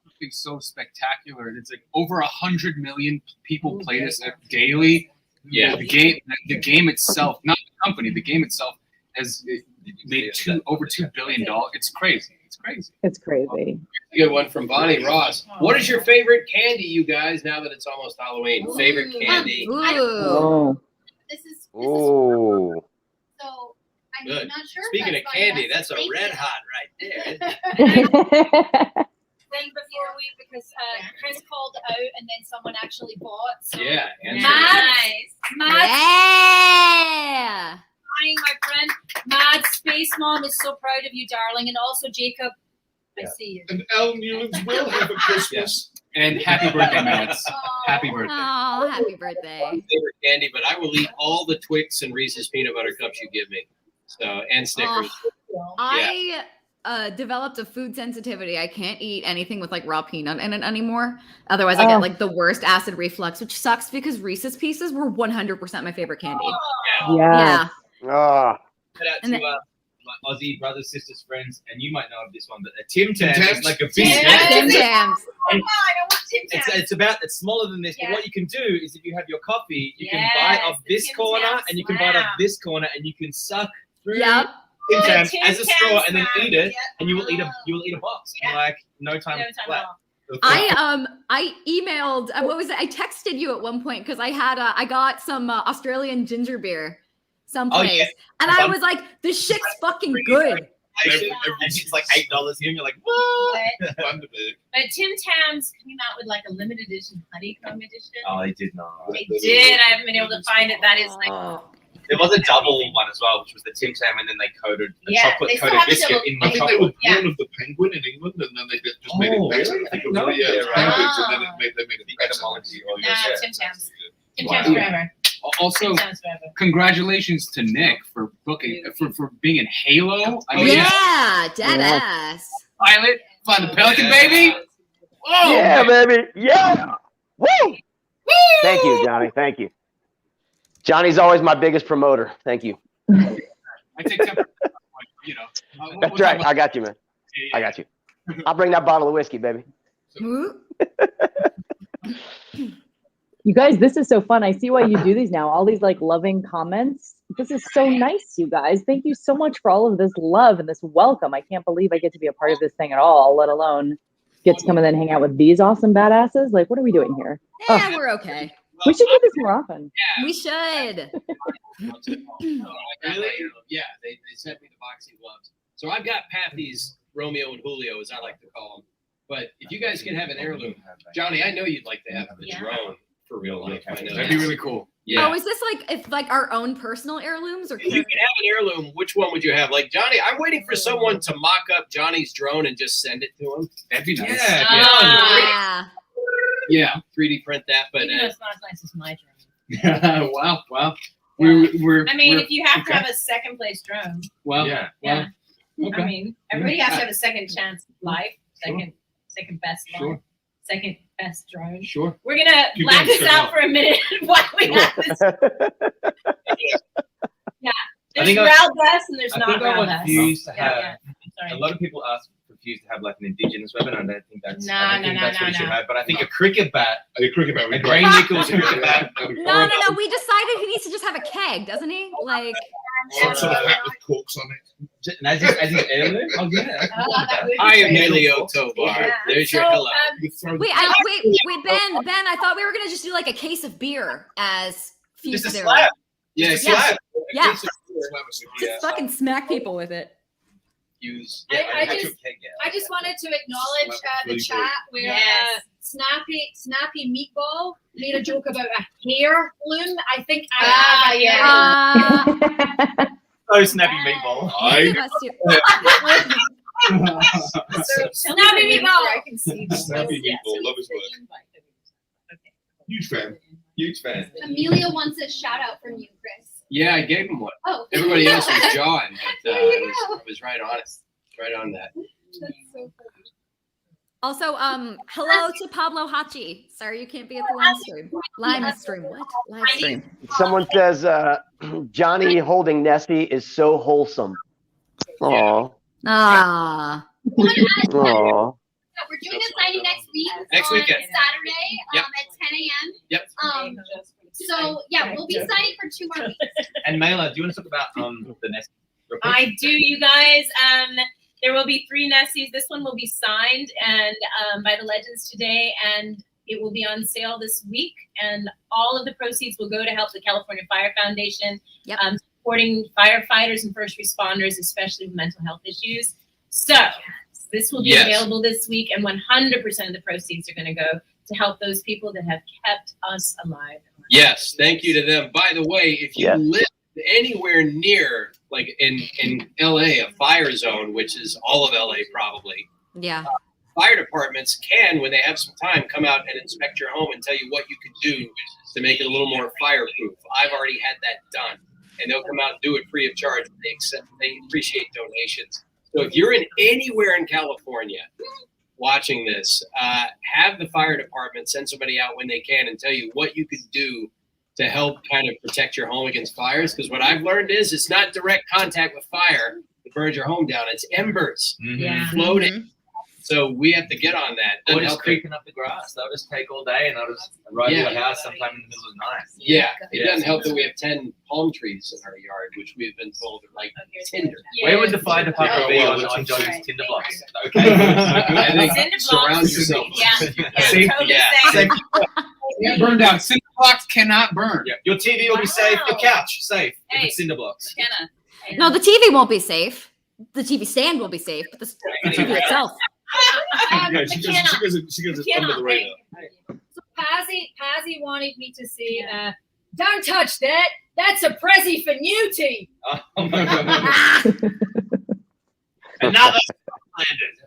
Something so spectacular. And it's like over 100 million people play this daily. Yeah. The game itself, not the company, the game itself has made over $2 billion. It's crazy. It's crazy. A good one from Bonnie Ross. What is your favorite candy, you guys, now that it's almost Halloween? Favorite candy? Oh. This is Ooh. so I'm Good. not sure. Speaking if of that's candy, Bonnie that's a Ross's red favorite. hot right there. Then before because Chris called out and then someone actually bought. So Yeah. Mads, Yeah. my friend. Mads, Space Mom is so proud of you, darling, and also Jacob. I see you. And Al Newlands will have a Christmas. And happy birthday, Mads. Happy birthday. Oh, happy birthday. Favorite candy, but I will eat all the Twix and Reese's peanut butter cups you give me. So and Snickers. I developed a food sensitivity. I can't eat anything with like raw peanut in it anymore. Otherwise, I get like the worst acid reflux, which sucks because Reese's Pieces were 100% my favorite candy. Yeah. Ah. Shout out And to then- my Aussie brothers, sisters, friends, and you might know of this one, but a Tim Tam Tams. is like a big Tim Tams. Oh, I don't want Tim Tams. it's smaller than this, but what you can do is if you have your coffee, you can Yes, bite off the this Tim corner Tams and you can bite slap. off this corner and you can suck through Yep. Tim The Tams Tim as a straw Tams and then slap. eat it, Yep. and you will eat a box in Yeah. like no time flat. I emailed, what was it? I texted you at one point because I got some Australian ginger beer someplace. And I was like, this shit's fucking good. It's like $8 here, and you're like, what? But Tim Tams came out with like a limited edition honeycomb edition. Oh, they did not. They did. I haven't been able to find it. That is like. There was a double one as well, which was the Tim Tam, and then they coated a Yeah, chocolate they still coated have the biscuit double- in I the think they were chocolate. born of the Penguin in England, and then they just made Oh, it better. really? I think it No, was, yeah, yeah, Penguins, right. and then they made it The better. etymology. Nah, Tim Tams. Tim Wow. Tams forever. Also, Tim Tams forever. congratulations to Nick for booking for being in Halo. I mean, Yeah, dead ass. Pilot, find the Pelican baby. Oh, Yeah, man. baby. Yeah. Woo. Thank you, Johnny. Thank you. Johnny's always my biggest promoter. Thank you. I take 10%. You know, That's right. I got you, man. I got you. I'll bring that bottle of whiskey, baby. You guys, this is so fun. I see why you do these now. All these like loving comments. This is so nice, you guys. Thank you so much for all of this love and this welcome. I can't believe I get to be a part of this thing at all, let alone get to come and then hang out with these awesome badasses. Like, what are we doing here? Yeah, we're okay. We should do this more often. We should. Really? Yeah, they sent me the boxing gloves. So I've got Pathy's Romeo and Julio, as I like to call them. But if you guys can have an heirloom, Johnny, I know you'd like to have the drone for real life. I know That'd be really cool. Yeah. Oh, is this like our own personal heirlooms or? If you can have an heirloom, which one would you have? Like Johnny, I'm waiting for someone to mock up Johnny's drone and just send it to him. That'd be nice. Yeah. Yeah, 3D print that. But Even though it's not as nice as my drone. Wow. We're. I mean, we're- if you have to okay. have a second place drone, Well, Yeah. yeah. Okay. I mean, everybody has to have a second chance life, second best life, Sure. second best drone. Sure. We're gonna Keep laugh going, this shut out up. for a minute while we have this. Yeah, there's think I- Ralbus and there's I not think I Ralbus. refuse to Yeah, have. yeah. A Sorry. lot of people refuse to have like an indigenous weapon. I don't think that's. No, I don't think no, that's no, what you should no. have. But I think a cricket bat, A cricket bat. a Gray Nichols cricket bat. No. We decided he needs to just have a keg, doesn't he? Like. Some sort of hat with corks on it. And as his heirloom. Oh yeah. That would be I am great. Helio Tovar. Yeah. There's your So, hello. You throw Wait, Ben. I thought we were gonna just do like a case of beer as Just a future. slab. Yeah, Just a slab. Yeah. Yeah. Just fucking smack people with it. use. I just wanted to acknowledge the chat where Snappy Meatball made a joke about a hair loom. I think I have a hair loom. Oh, Snappy Meatball. Snappy Meatball. I can see. Snappy Meatball, love his work. Huge fan. Huge fan. Amelia wants a shout out from you, Chris. Yeah, I gave him one. Oh. Everybody else was John, but I was right on it. Right on that. That's so funny. Also, hello to Pablo Hachi. Sorry you can't be at the live stream. Live stream. What? Live stream. Someone says Johnny holding Nessie is so wholesome. Aw. Ah. Aw. We're doing a signing next week. Next on weekend. Saturday Yep. at 10 a.m. Yep. So yeah, we'll be signing for 2 more weeks. And Mela, do you want to talk about the Nessie? I do, you guys. There will be 3 Nessies. This one will be signed and by the Legends today, and it will be on sale this week. And all of the proceeds will go to help the California Fire Foundation, supporting firefighters and first responders, especially with mental health issues. So this will be available this week, and 100% of the proceeds are going to go to help those people that have kept us alive. Yes, thank you to them. By the way, if you live anywhere near, like in LA, a fire zone, which is all of LA probably, fire departments can, when they have some time, come out and inspect your home and tell you what you could do to make it a little more fireproof. I've already had that done, and they'll come out and do it free of charge. They appreciate donations. So if you're in anywhere in California watching this, have the fire department send somebody out when they can and tell you what you could do to help kind of protect your home against fires. Because what I've learned is it's not direct contact with fire that burns your home down. It's embers floating. So we have to get on that. Or just creeping up the grass. They'll just take all day and they'll just ride to your house sometime in the middle of the night. Yeah, it doesn't help that we have 10 palm trees in our yard, which we've been told are like tinder. Where would the fire department be on Johnny's tinder blocks? Okay. I think surround yourself. Safe. Yeah, burn down. Cinder blocks cannot burn. Yeah. Your TV will be safe. Your couch safe. If it's cinder blocks. No, the TV won't be safe. The TV stand will be safe, but the TV itself. Yeah, she goes under the radar. So Pazzy wanted me to say, don't touch that. That's a Prezi for Newty. Oh my God. And now that's landed.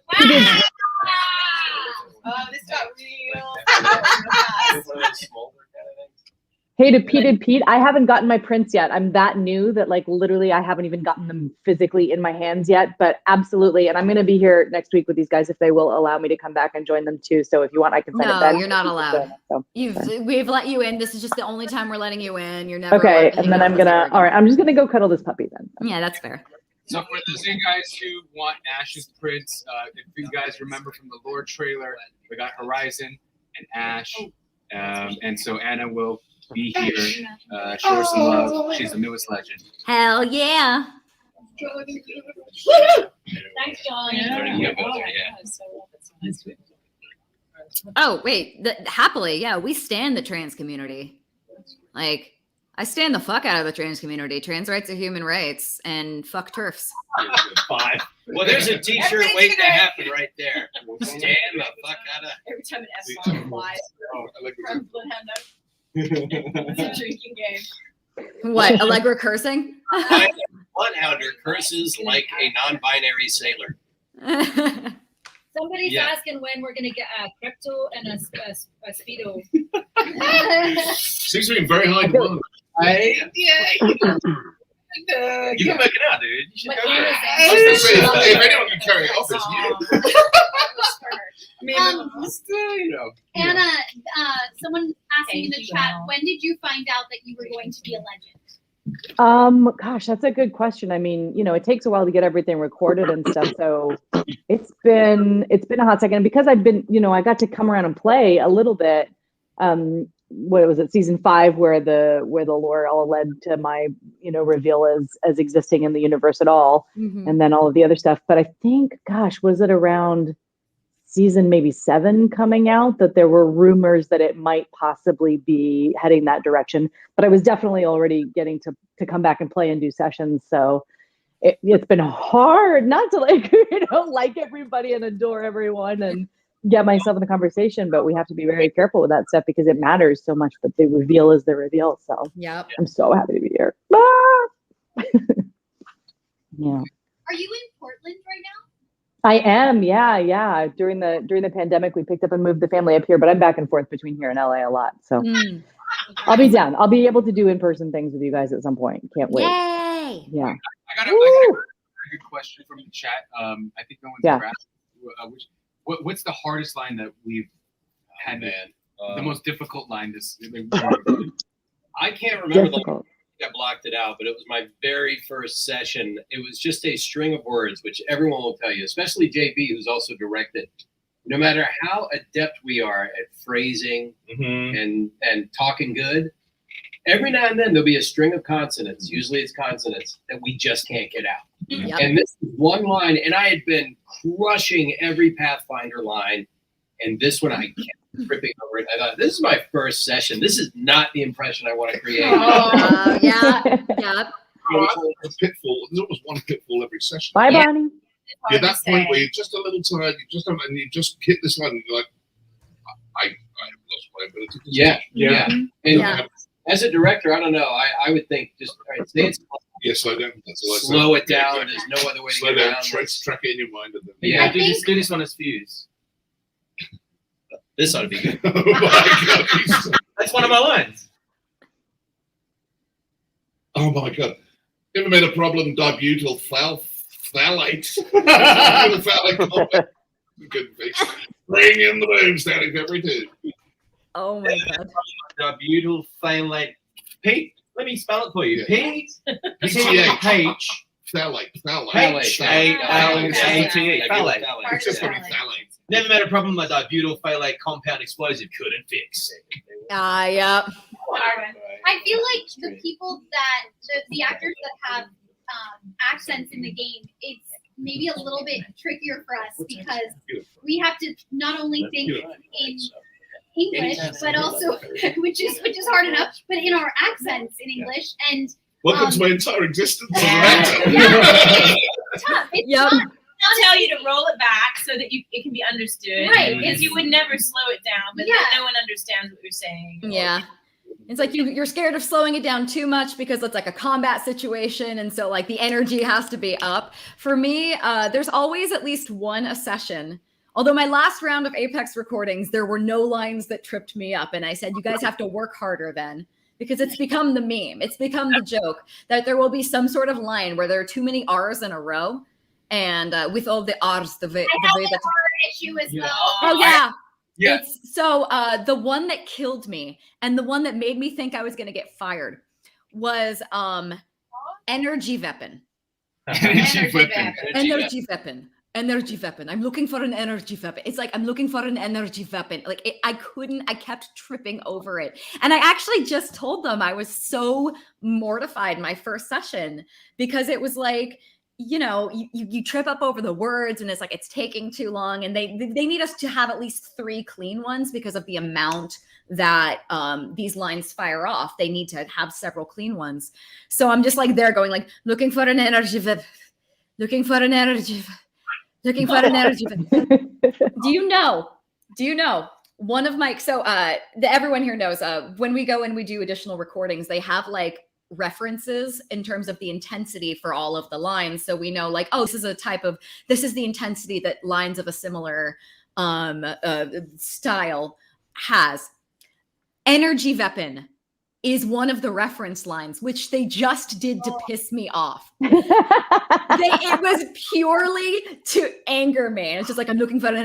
Oh, this got real. Hey, to Pete, I haven't gotten my prints yet. I'm that new that like literally I haven't even gotten them physically in my hands yet, but absolutely. And I'm going to be here next week with these guys if they will allow me to come back and join them too. So if you want, I can send it then. No, you're not allowed. So, We've let you in. This is just the only time we're letting you in. You're never okay. And then all right, I'm just going to go cuddle this puppy then. Yeah, that's fair. So for those of you guys who want Ash's prints, if you guys remember from the Lord trailer, we got Horizon and Ash. And so Anna will be here. Show her some love. She's the newest legend. Hell yeah. Thanks, John. Oh, wait. Happily, yeah, we stand the trans community. Like, I stand the fuck out of the trans community. Trans rights are human rights, and fuck TERFs. 5. Well, there's a t-shirt waiting to happen right there. Stand the fuck out of. Every time an F-bomb flies from Bloodhound, it's a drinking game. What, Allegra cursing? Bloodhounder curses like a non-binary sailor. Somebody's asking when we're gonna get a crypto and a speedo. Seems to be in very high demand. You can work it out, dude. You should go for it. If anyone can carry it off, it's you. Anna, someone asking in the chat, when did you find out that you were going to be a legend? Gosh, that's a good question. I mean, it takes a while to get everything recorded and stuff. So it's been a hot second. And because I've been, I got to come around and play a little bit. What was it, season 5, where the lore all led to my, reveal as existing in the universe at all. Mm-hmm. And then all of the other stuff. But I think, gosh, was it around season maybe 7 coming out that there were rumors that it might possibly be heading that direction? But I was definitely already getting to come back and play and do sessions. So it's been hard not to like, like everybody and adore everyone and get myself in the conversation, but we have to be very careful with that stuff because it matters so much, but the reveal is the reveal. So Yep. I'm so happy to be here. Ah! Yeah. Are you in Portland right now? I am, yeah. During the pandemic, we picked up and moved the family up here, but I'm back and forth between here and LA a lot. So I'll be down. I'll be able to do in-person things with you guys at some point. Can't wait. Yay! Yeah. I got a very good question from the chat. I think no one's ever asked. What's the hardest line that we've had? The most difficult line. I can't remember Difficult. I blocked it out, but it was my very first session. It was just a string of words, which everyone will tell you, especially JB, who's also directed. No matter how adept we are at phrasing and talking good, every now and then there'll be a string of consonants. Usually it's consonants that we just can't get out. Yep. And this is one line, and I had been crushing every Pathfinder line, and this one I kept tripping over it. I thought, this is my first session. This is not the impression I want to create. Yeah. A pitfall. There's almost one pitfall every session. Bye, Bonnie. Yeah, that point where you're just a little tired, and you just hit this line, and you're like, I have lost my ability to Yeah. And as a director, I don't know. I would think just say it's slow down. That's all I say. slow it down. There's no other way to Slow get down. around this. Track it in your mind. And then Yeah, do this one as Fuse. This ought to be good. Oh my God. That's one of my lines. Oh my God. You ever made a problem dibutyl phthalate? Dibutyl phthalate compound. Good fix. Bring in the boom, standing February 2. Oh my God. Dibutyl phthalate. Pete, let me spell it for you. P. PTH. H. Phthalate. H-A-L-A-T-E. Phthalate. It's just going to be phthalate. Never met a problem my dibutyl phthalate compound explosive couldn't fix. Yep. I feel like the people that the actors that have accents in the game, it's maybe a little bit trickier for us because we have to not only think in English, but also which is hard enough, but in our accents in English. And welcome to my entire existence as an actor. It's tough. It's tough. I'll tell you to roll it back so that it can be understood. Right. Because you would never slow it down, but then no one understands what you're saying. Yeah. It's like you're scared of slowing it down too much because it's like a combat situation. And so like the energy has to be up. For me, there's always at least one a session. Although my last round of Apex recordings, there were no lines that tripped me up. And I said, you guys have to work harder then. Because it's become the meme. It's become the joke that there will be some sort of line where there are too many R's in a row. And with all the R's, the way that issue as well. Oh yeah. Yeah. It's, so the one that killed me and the one that made me think I was gonna get fired was energy weapon. Energy weapon. Energy weapon. I'm looking for an energy weapon. It's like I'm looking for an energy weapon. Like I kept tripping over it. And I actually just told them I was so mortified my first session because it was like, you know, you trip up over the words and it's like it's taking too long, and they need us to have at least 3 clean ones because of the amount that these lines fire off. They need to have several clean ones. So I'm just like there going like looking for an energy weapon, looking for an energy looking for an energy weapon. Do you know one of my everyone here knows when we go and we do additional recordings, they have like references in terms of the intensity for all of the lines, so we know like, oh, this is the intensity that lines of a similar style has. Energy weapon is one of the reference lines, which they just did to piss me off. It was purely to anger me. And it's just like, I'm looking for an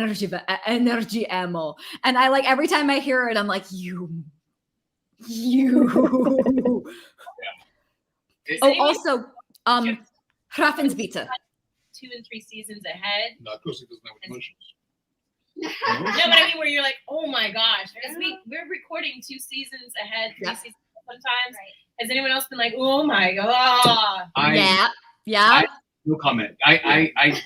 energy ammo, and I like every time I hear it, I'm like, you. Also, Raffensbiete. 2 and 3 seasons ahead. No, of course it doesn't have emotions. No, but I mean, where you're like, oh my gosh, because we're recording 2 seasons ahead, 3 seasons sometimes. Right. Has anyone else been like, oh my god? Yeah. No comment. I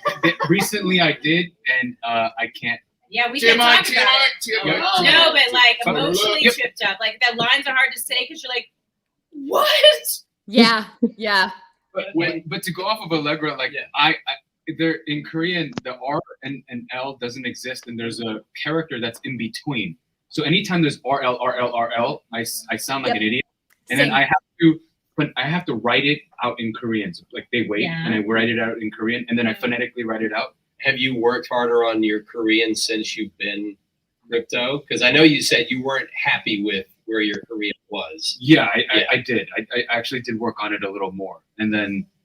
recently I did, and I can't. Yeah, we can talk about it. No, but like emotionally tripped up. Like the lines are hard to say because you're like, what? Yeah. But to go off of Allegra, like I there in Korean, the R and L doesn't exist, and there's a character that's in between. So anytime there's RL, I sound like an idiot, and then I have to write it out in Korean. So like they wait, and I write it out in Korean, and then I phonetically write it out. Have you worked harder on your Korean since you've been crypto? Because I know you said you weren't happy with where your Korean was. Yeah, I did. I actually did work on it a little more,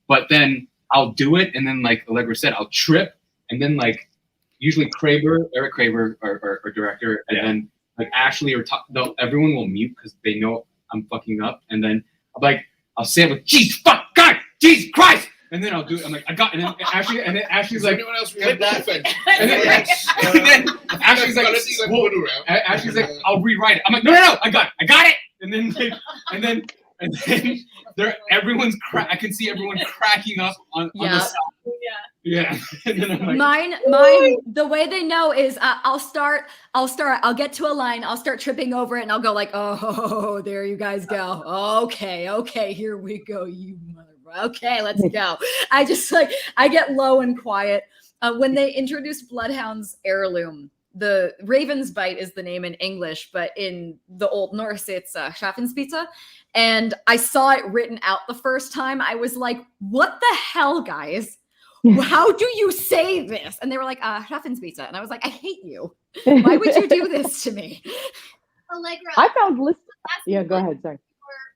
but then I'll do it, and then like Allegra said, I'll trip, and then like usually Eric Kraber, our director, and then like Ashley or everyone will mute because they know I'm fucking up, and then I'll say it with Jesus fuck God, Jesus Christ, and then I'll do it. I'm like I got, and then Ashley's like, anyone else read that? and then Ashley's like, I'll rewrite it. I'm like, no, I got it, and then everyone's I can see everyone cracking up on the side. Yeah. And then I'm like, mine, the way they know is I'll get to a line, I'll start tripping over it, and I'll go like, oh, there you guys go. Okay, here we go, you mother. Okay, let's go. I get low and quiet. When they introduced Bloodhound's heirloom, the Raven's Bite is the name in English, but in the Old Norse, it's Schaffenspitze. And I saw it written out the first time. I was like, what the hell, guys? How do you say this? And they were like, Schaffenspitze. And I was like, I hate you. Why would you do this to me? Allegra. I found Yeah, go ahead. Sorry.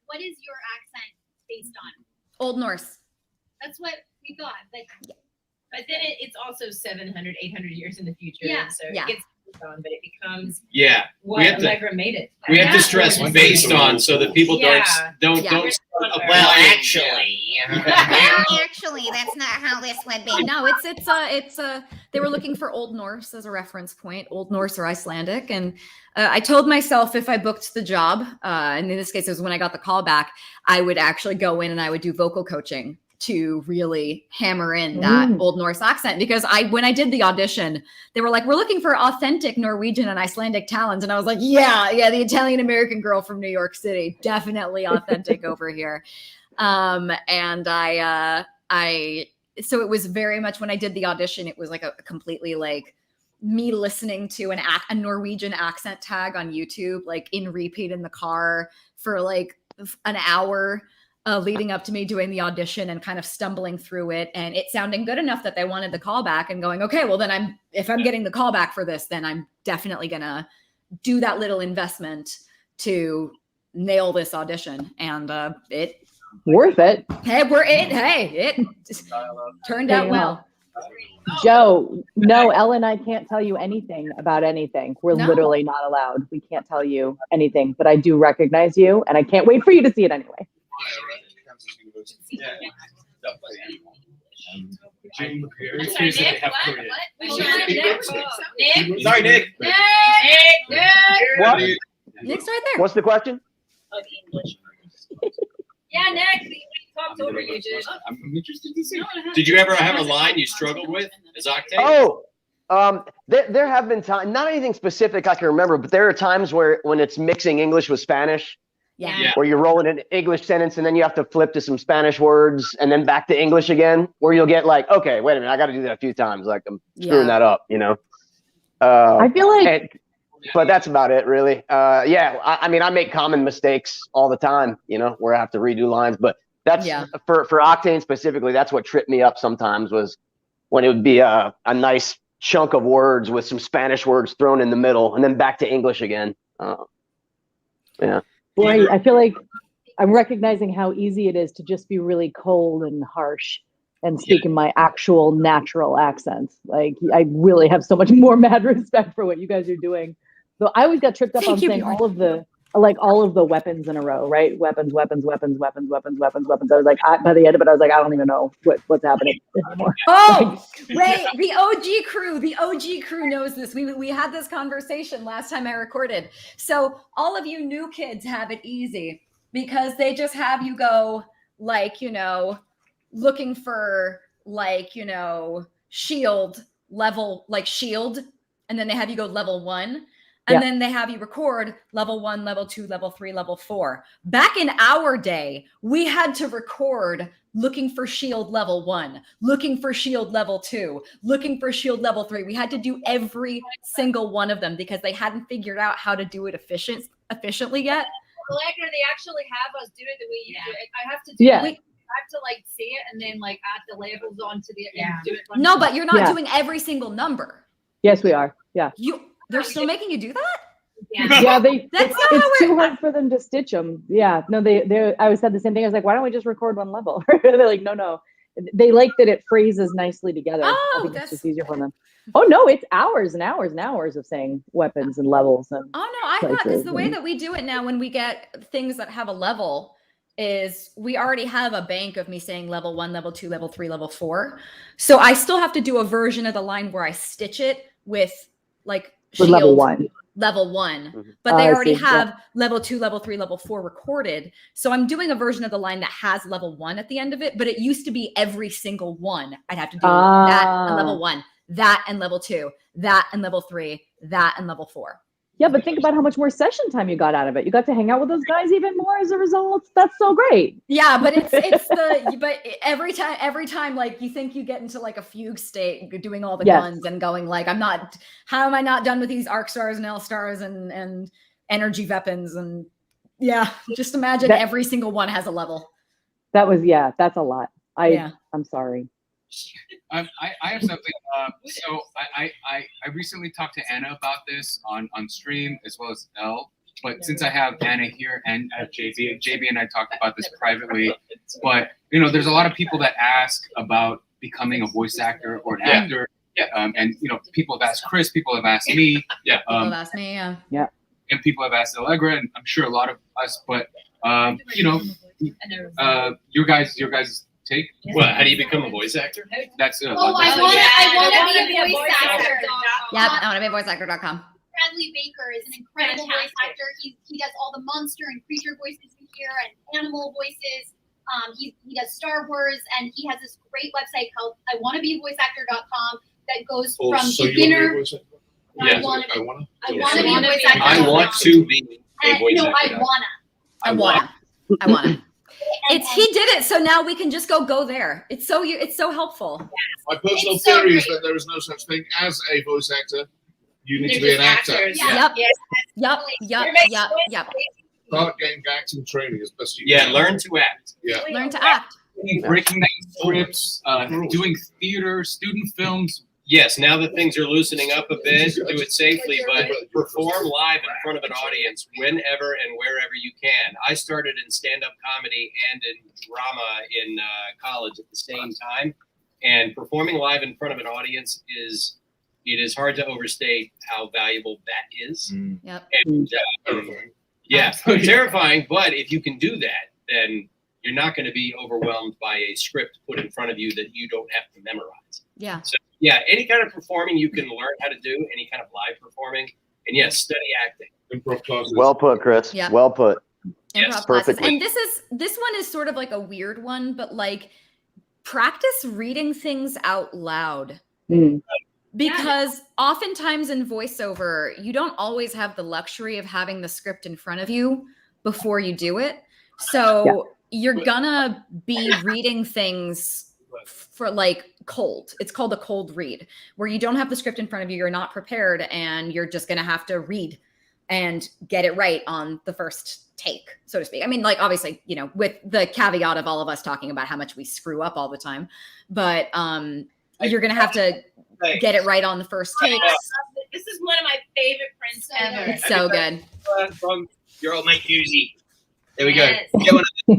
What is your accent based on? Old Norse. That's what we thought. But then it's also 700, 800 years in the future. Yeah. So it gets on, but it becomes we have Allegra made it. We have to stress based on so that people don't. Well, actually. Actually, that's not how this would be. No, it's they were looking for Old Norse as a reference point, Old Norse or Icelandic. And I told myself if I booked the job, and in this case, it was when I got the call back, I would actually go in and I would do vocal coaching to really hammer in that Old Norse accent. Because when I did the audition, they were like, we're looking for authentic Norwegian and Icelandic talents. And I was like, yeah, the Italian-American girl from New York City, definitely authentic over here. And so it was very much when I did the audition, it was like a completely like me listening to a Norwegian accent tag on YouTube, like in repeat in the car for like an hour, leading up to me doing the audition and kind of stumbling through it, and it sounding good enough that they wanted the call back and going, okay, well then if I'm getting the call back for this, then I'm definitely gonna do that little investment to nail this audition. And it worth it. It turned out well. Joe, no, Ellen and I can't tell you anything about anything. We're literally not allowed. We can't tell you anything, but I do recognize you, and I can't wait for you to see it anyway. I'm curious Sorry, if they Nick, have what? Korean. Nick? Sorry, Nick. What? Nick's right there. What's the question? Of English. Yeah, Nick, we talked over you, dude. I'm interested to see. Did you ever have a line you struggled with as Octave? There have been times, not anything specific I can remember, but there are times when it's mixing English with Spanish. Yeah. Where you're rolling an English sentence and then you have to flip to some Spanish words and then back to English again, where you'll get like, okay, wait a minute, I got to do that a few times. Like I'm screwing that up, you know? I feel like, but that's about it really. I mean, I make common mistakes all the time, you know, where I have to redo lines, but that's for Octane specifically, that's what tripped me up sometimes was when it would be a nice chunk of words with some Spanish words thrown in the middle and then back to English again. Yeah. Boy, I feel like I'm recognizing how easy it is to just be really cold and harsh and speak in my actual natural accent. Like I really have so much more mad respect for what you guys are doing. So I always got tripped up on saying all of the weapons in a row, right? Weapons. I was like, by the end of it, I was like, I don't even know what's happening anymore. Oh, Ray, the OG crew knows this. We had this conversation last time I recorded. So all of you new kids have it easy because they just have you go like, you know, looking for like, you know, shield level, like shield. And then they have you go level 1. And then they have you record level 1, level 2, level 3, level 4. Back in our day, we had to record looking for shield level 1, looking for shield level 2, looking for shield level 3. We had to do every single one of them because they hadn't figured out how to do it efficiently yet. Allegra, they actually have us do it the way you do it. I have to do Yeah. I have to like say it and then like add the levels onto the and do it. No, but you're not doing every single number. Yes, we are. Yeah. They're still making you do that? Yeah, That's not how it's too hard for them to stitch them. Yeah, no, they I always said the same thing. I was like, why don't we just record one level? They're like, no. They like that it phrases nicely together. I think it's just easier for them. Oh no, it's hours and hours and hours of saying weapons and levels and. Oh no, I thought because the way that we do it now when we get things that have a level is we already have a bank of me saying level 1, level 2, level 3, level 4. So I still have to do a version of the line where I stitch it with like With level 1. Level 1, but they already have level 2, level 3, level 4 recorded. So I'm doing a version of the line that has level 1 at the end of it, but it used to be every single one. I'd have to do that and level 1, that and level 2, that and level 3, that and level 4. Yeah, but think about how much more session time you got out of it. You got to hang out with those guys even more as a result. That's so great. Yeah, but but every time like you think you get into like a fugue state, you're doing all the guns and going like, how am I not done with these arc stars and L stars and energy weapons and just imagine every single one has a level. That's a lot. I'm sorry. I have something. So I recently talked to Anna about this on stream as well as Elle. But since I have Anna here and I have JB and I talked about this privately. But there's a lot of people that ask about becoming a voice actor or an actor. And people have asked Chris, people have asked me. People have asked me. Yeah. And people have asked Allegra, and I'm sure a lot of us. But your guys. Take well, how do you become a voice actor? That's I want to be a voice actor. Yep, I want to be a voice actor.com. Bradley Baker is an incredible voice actor. He does all the monster and creature voices you hear and animal voices. He does Star Wars, and he has this great website called iwannabeavoiceactor.com that goes from beginner. Yes, I want to be a voice actor. I want to be a voice actor. I wanna. He did it, so now we can just go there. It's so helpful. My personal theory is that there is no such thing as a voice actor. You need to be an actor. Yep. Start getting acting training as best you can. Learn to act. Yeah. Learn to act. Breaking down scripts, doing theater, student films. Yes, now that things are loosening up a bit, do it safely, but perform live in front of an audience whenever and wherever you can. I started in stand-up comedy and in drama in college at the same time, and performing live in front of an audience is hard to overstate how valuable that is. Yep. And, terrifying, but if you can do that, then you're not going to be overwhelmed by a script put in front of you that you don't have to memorize. Yeah. So, any kind of performing you can learn how to do, any kind of live performing, and study acting. Improv classes. Well put, Chris. Yeah. Well put. Improv classes. And this one is sort of like a weird one, but like practice reading things out loud. Because oftentimes in voiceover, you don't always have the luxury of having the script in front of you before you do it. So you're gonna be reading things for like cold. It's called a cold read, where you don't have the script in front of you, you're not prepared, and you're just gonna have to read and get it right on the first take, so to speak. I mean, like obviously, with the caveat of all of us talking about how much we screw up all the time, but you're gonna have to get it right on the first take. This is one of my favorite prints ever. It's so good. From your old mate Yuzi. There we go. Yes. Get one of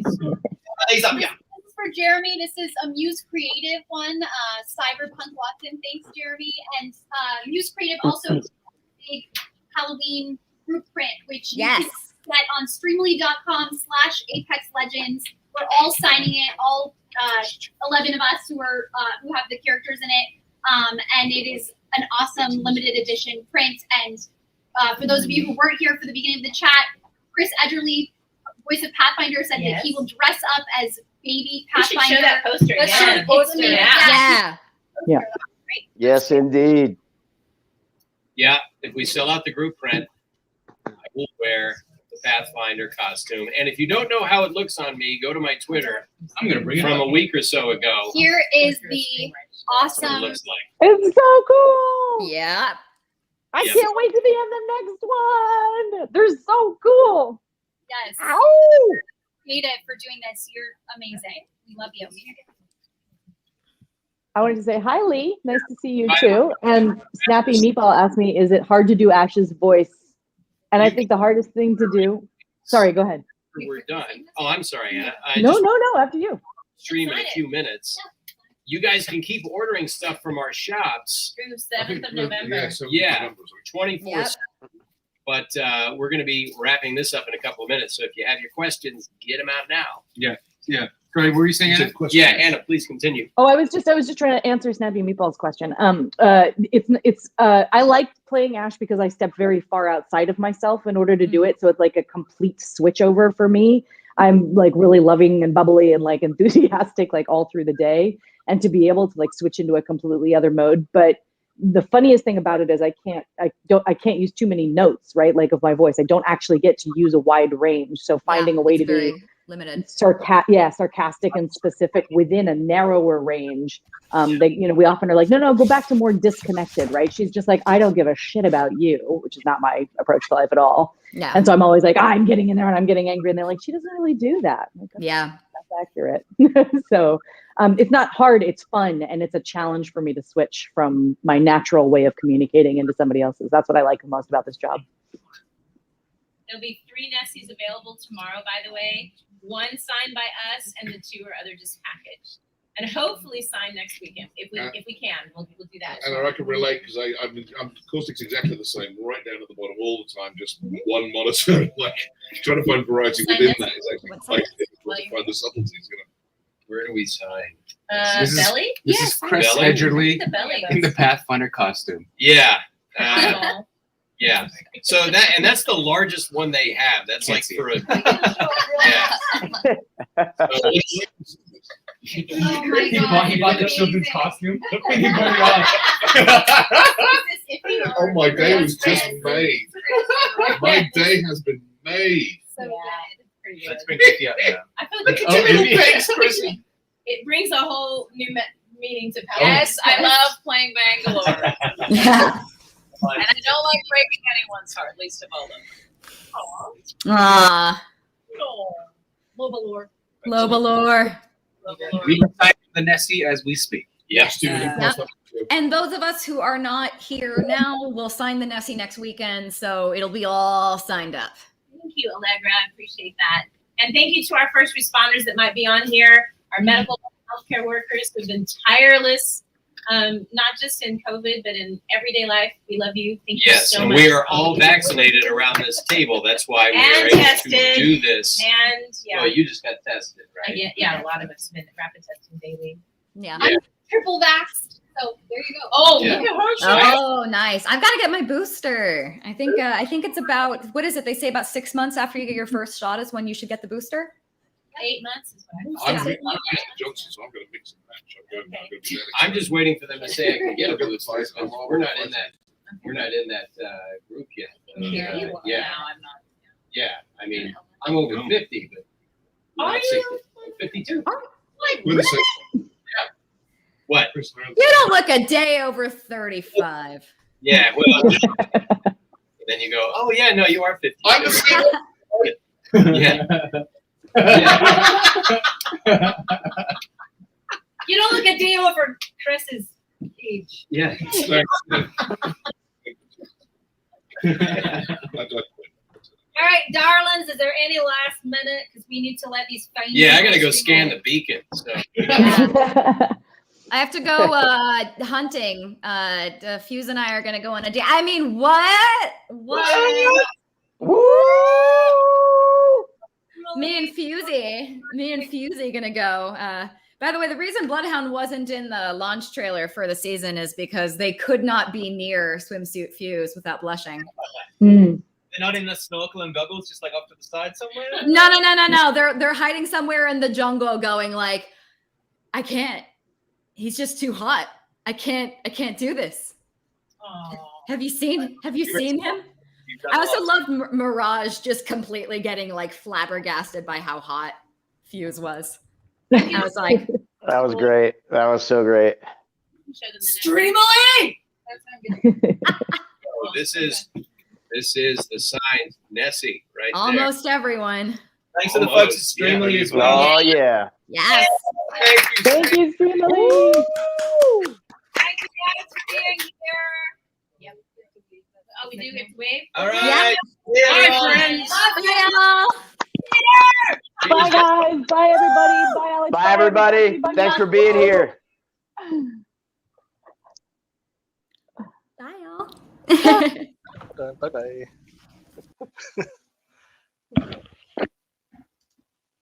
these up, yeah. This is for Jeremy. This is a Muse Creative one. Cyberpunk Watson. Thanks, Jeremy. And Muse Creative also has a big Halloween group print, which you can get on streamily.com/Apex Legends. We're all signing it, all 11 of us who have the characters in it. And it is an awesome limited edition print. And for those of you who weren't here for the beginning of the chat, Chris Edgerly, voice of Pathfinder, said that he will dress up as baby Pathfinder. We should show that poster. Let's show the poster. Yeah. Yes, indeed. Yeah, if we sell out the group print, will wear the Pathfinder costume. And if you don't know how it looks on me, go to my Twitter. I'm gonna bring it from up. a week or so ago. Here is the That's what it awesome. looks like. It's so cool. Yeah. I Yep. can't wait to be in the next one. They're so cool. Yes. Ow! Creative for doing this. You're amazing. We love you. I wanted to say hi, Lee. Nice to see you too. And Snappy Meatball asked me, "Is it hard to do Ash's voice?" And I think the hardest thing to do. Sorry, go ahead. We're done. Oh, I'm sorry, Anna. No, after you. Stream in a few minutes. You guys can keep ordering stuff from our shops. Through 7th of November. Yeah, 24. But we're going to be wrapping this up in a couple of minutes. So if you have your questions, get them out now. Yeah. Great. What were you saying, Anna? Yeah, Anna, please continue. Oh, I was just trying to answer Snappy Meatball's question. I like playing Ash because I step very far outside of myself in order to do it. So it's like a complete switch over for me. I'm like really loving and bubbly and like enthusiastic like all through the day, and to be able to like switch into a completely other mode. But the funniest thing about it is I can't use too many notes, right? Like of my voice. I don't actually get to use a wide range. So finding a way to be limited, sarcastic and specific within a narrower range. We often are like, no, go back to more disconnected, right? She's just like, I don't give a shit about you, which is not my approach to life at all. Yeah. And so I'm always like, I'm getting in there and I'm getting angry, and they're like, she doesn't really do that. I'm like, okay, yeah, that's accurate. So it's not hard, it's fun, and it's a challenge for me to switch from my natural way of communicating into somebody else's. That's what I like the most about this job. There'll be 3 Nessies available tomorrow, by the way. 1 signed by us, and the 2 are other just packaged. And hopefully signed next weekend if we can. We'll do that. And I can relate because I'm Caustic's exactly the same, right down at the bottom all the time, just one monitor, like trying to find variety within that. Is actually quite difficult to find the subtleties. Where do we sign? Belly? This is Chris Belly? Edgerly The belly. in the Pathfinder costume. Yeah. Yeah. So that's the largest one they have. That's Can't like see for it. a Oh my God. He bought the children's costume. He put it on. Oh, my day was just made. My day has been made. So good. Let's bring Vicky up now. I feel like Oh, thanks, Chrissy. it brings a whole new meaning to power. Yes, I love playing Bangalore. yeah. And I don't like breaking anyone's heart, least of all them. Ah, Lobalore. Lobalore. We type the Nessie as we speak. Yes. And those of us who are not here now will sign the Nessie next weekend, so it'll be all signed up. Thank you, Allegra. I appreciate that. And thank you to our first responders that might be on here, our medical healthcare workers who've been tireless, not just in COVID, but in everyday life. We love you. Thank you Yes, so and much. we are all vaccinated around this table. That's why we And are able tested. to do this. And yeah, Well, you just got tested, right? yeah, a lot of us have been rapid testing daily. Yeah. Yeah. Triple vaxxed. So there you go. Oh, Yeah. look at her. Oh, nice. I've got to get my booster. I think it's about, what is it? They say about 6 months after you get your first shot is when you should get the booster. 8 months is what I'm I getting Johnson, so I'm going to mix and match. I'm going to be I'm just waiting for them to say I can get a I've got the booster. size. because We're not in that. We're not in that group yet. Yeah. Yeah. No, I'm not. Yeah. I mean, I'm over 50, but Are not you? 60. 52. With the same. What? Chris Brown. You don't look a day over 35. Yeah. Well. Then you go, oh yeah, no, you are 50. I'm the same. Yeah. You don't look a day over Chris's age. Yeah. All right, darlings, is there any last minute? Because we need to let these fine. Yeah, I gotta go scan the beacon. So. I have to go hunting. Fuse and I are gonna go on a date. I mean, what? What? Me and Fusey gonna go. By the way, the reason Bloodhound wasn't in the launch trailer for the season is because they could not be near Swimsuit Fuse without blushing. Mm. They're not in the snorkel and goggles, just like off to the side somewhere? No. They're hiding somewhere in the jungle going like, I can't. He's just too hot. I can't do this. Oh. Have you seen him? You've done I a also lot. loved Mirage just completely getting like flabbergasted by how hot Fuse was. I was like, That was great. That was so great. Streamily! Oh, this is the sign, Nessie, right almost everyone. Thanks to the folks at Almost, yeah. Streamily as well. Oh yeah. Yes. Thank you, Streamily. Thank you guys for being here. Yep. Oh, we do get to wave? All right. Bye, friends. Bye, y'all. Bye, guys. Bye, everybody. Bye, Alex. Bye, everybody. Thanks for being here. Bye, y'all. Bye bye.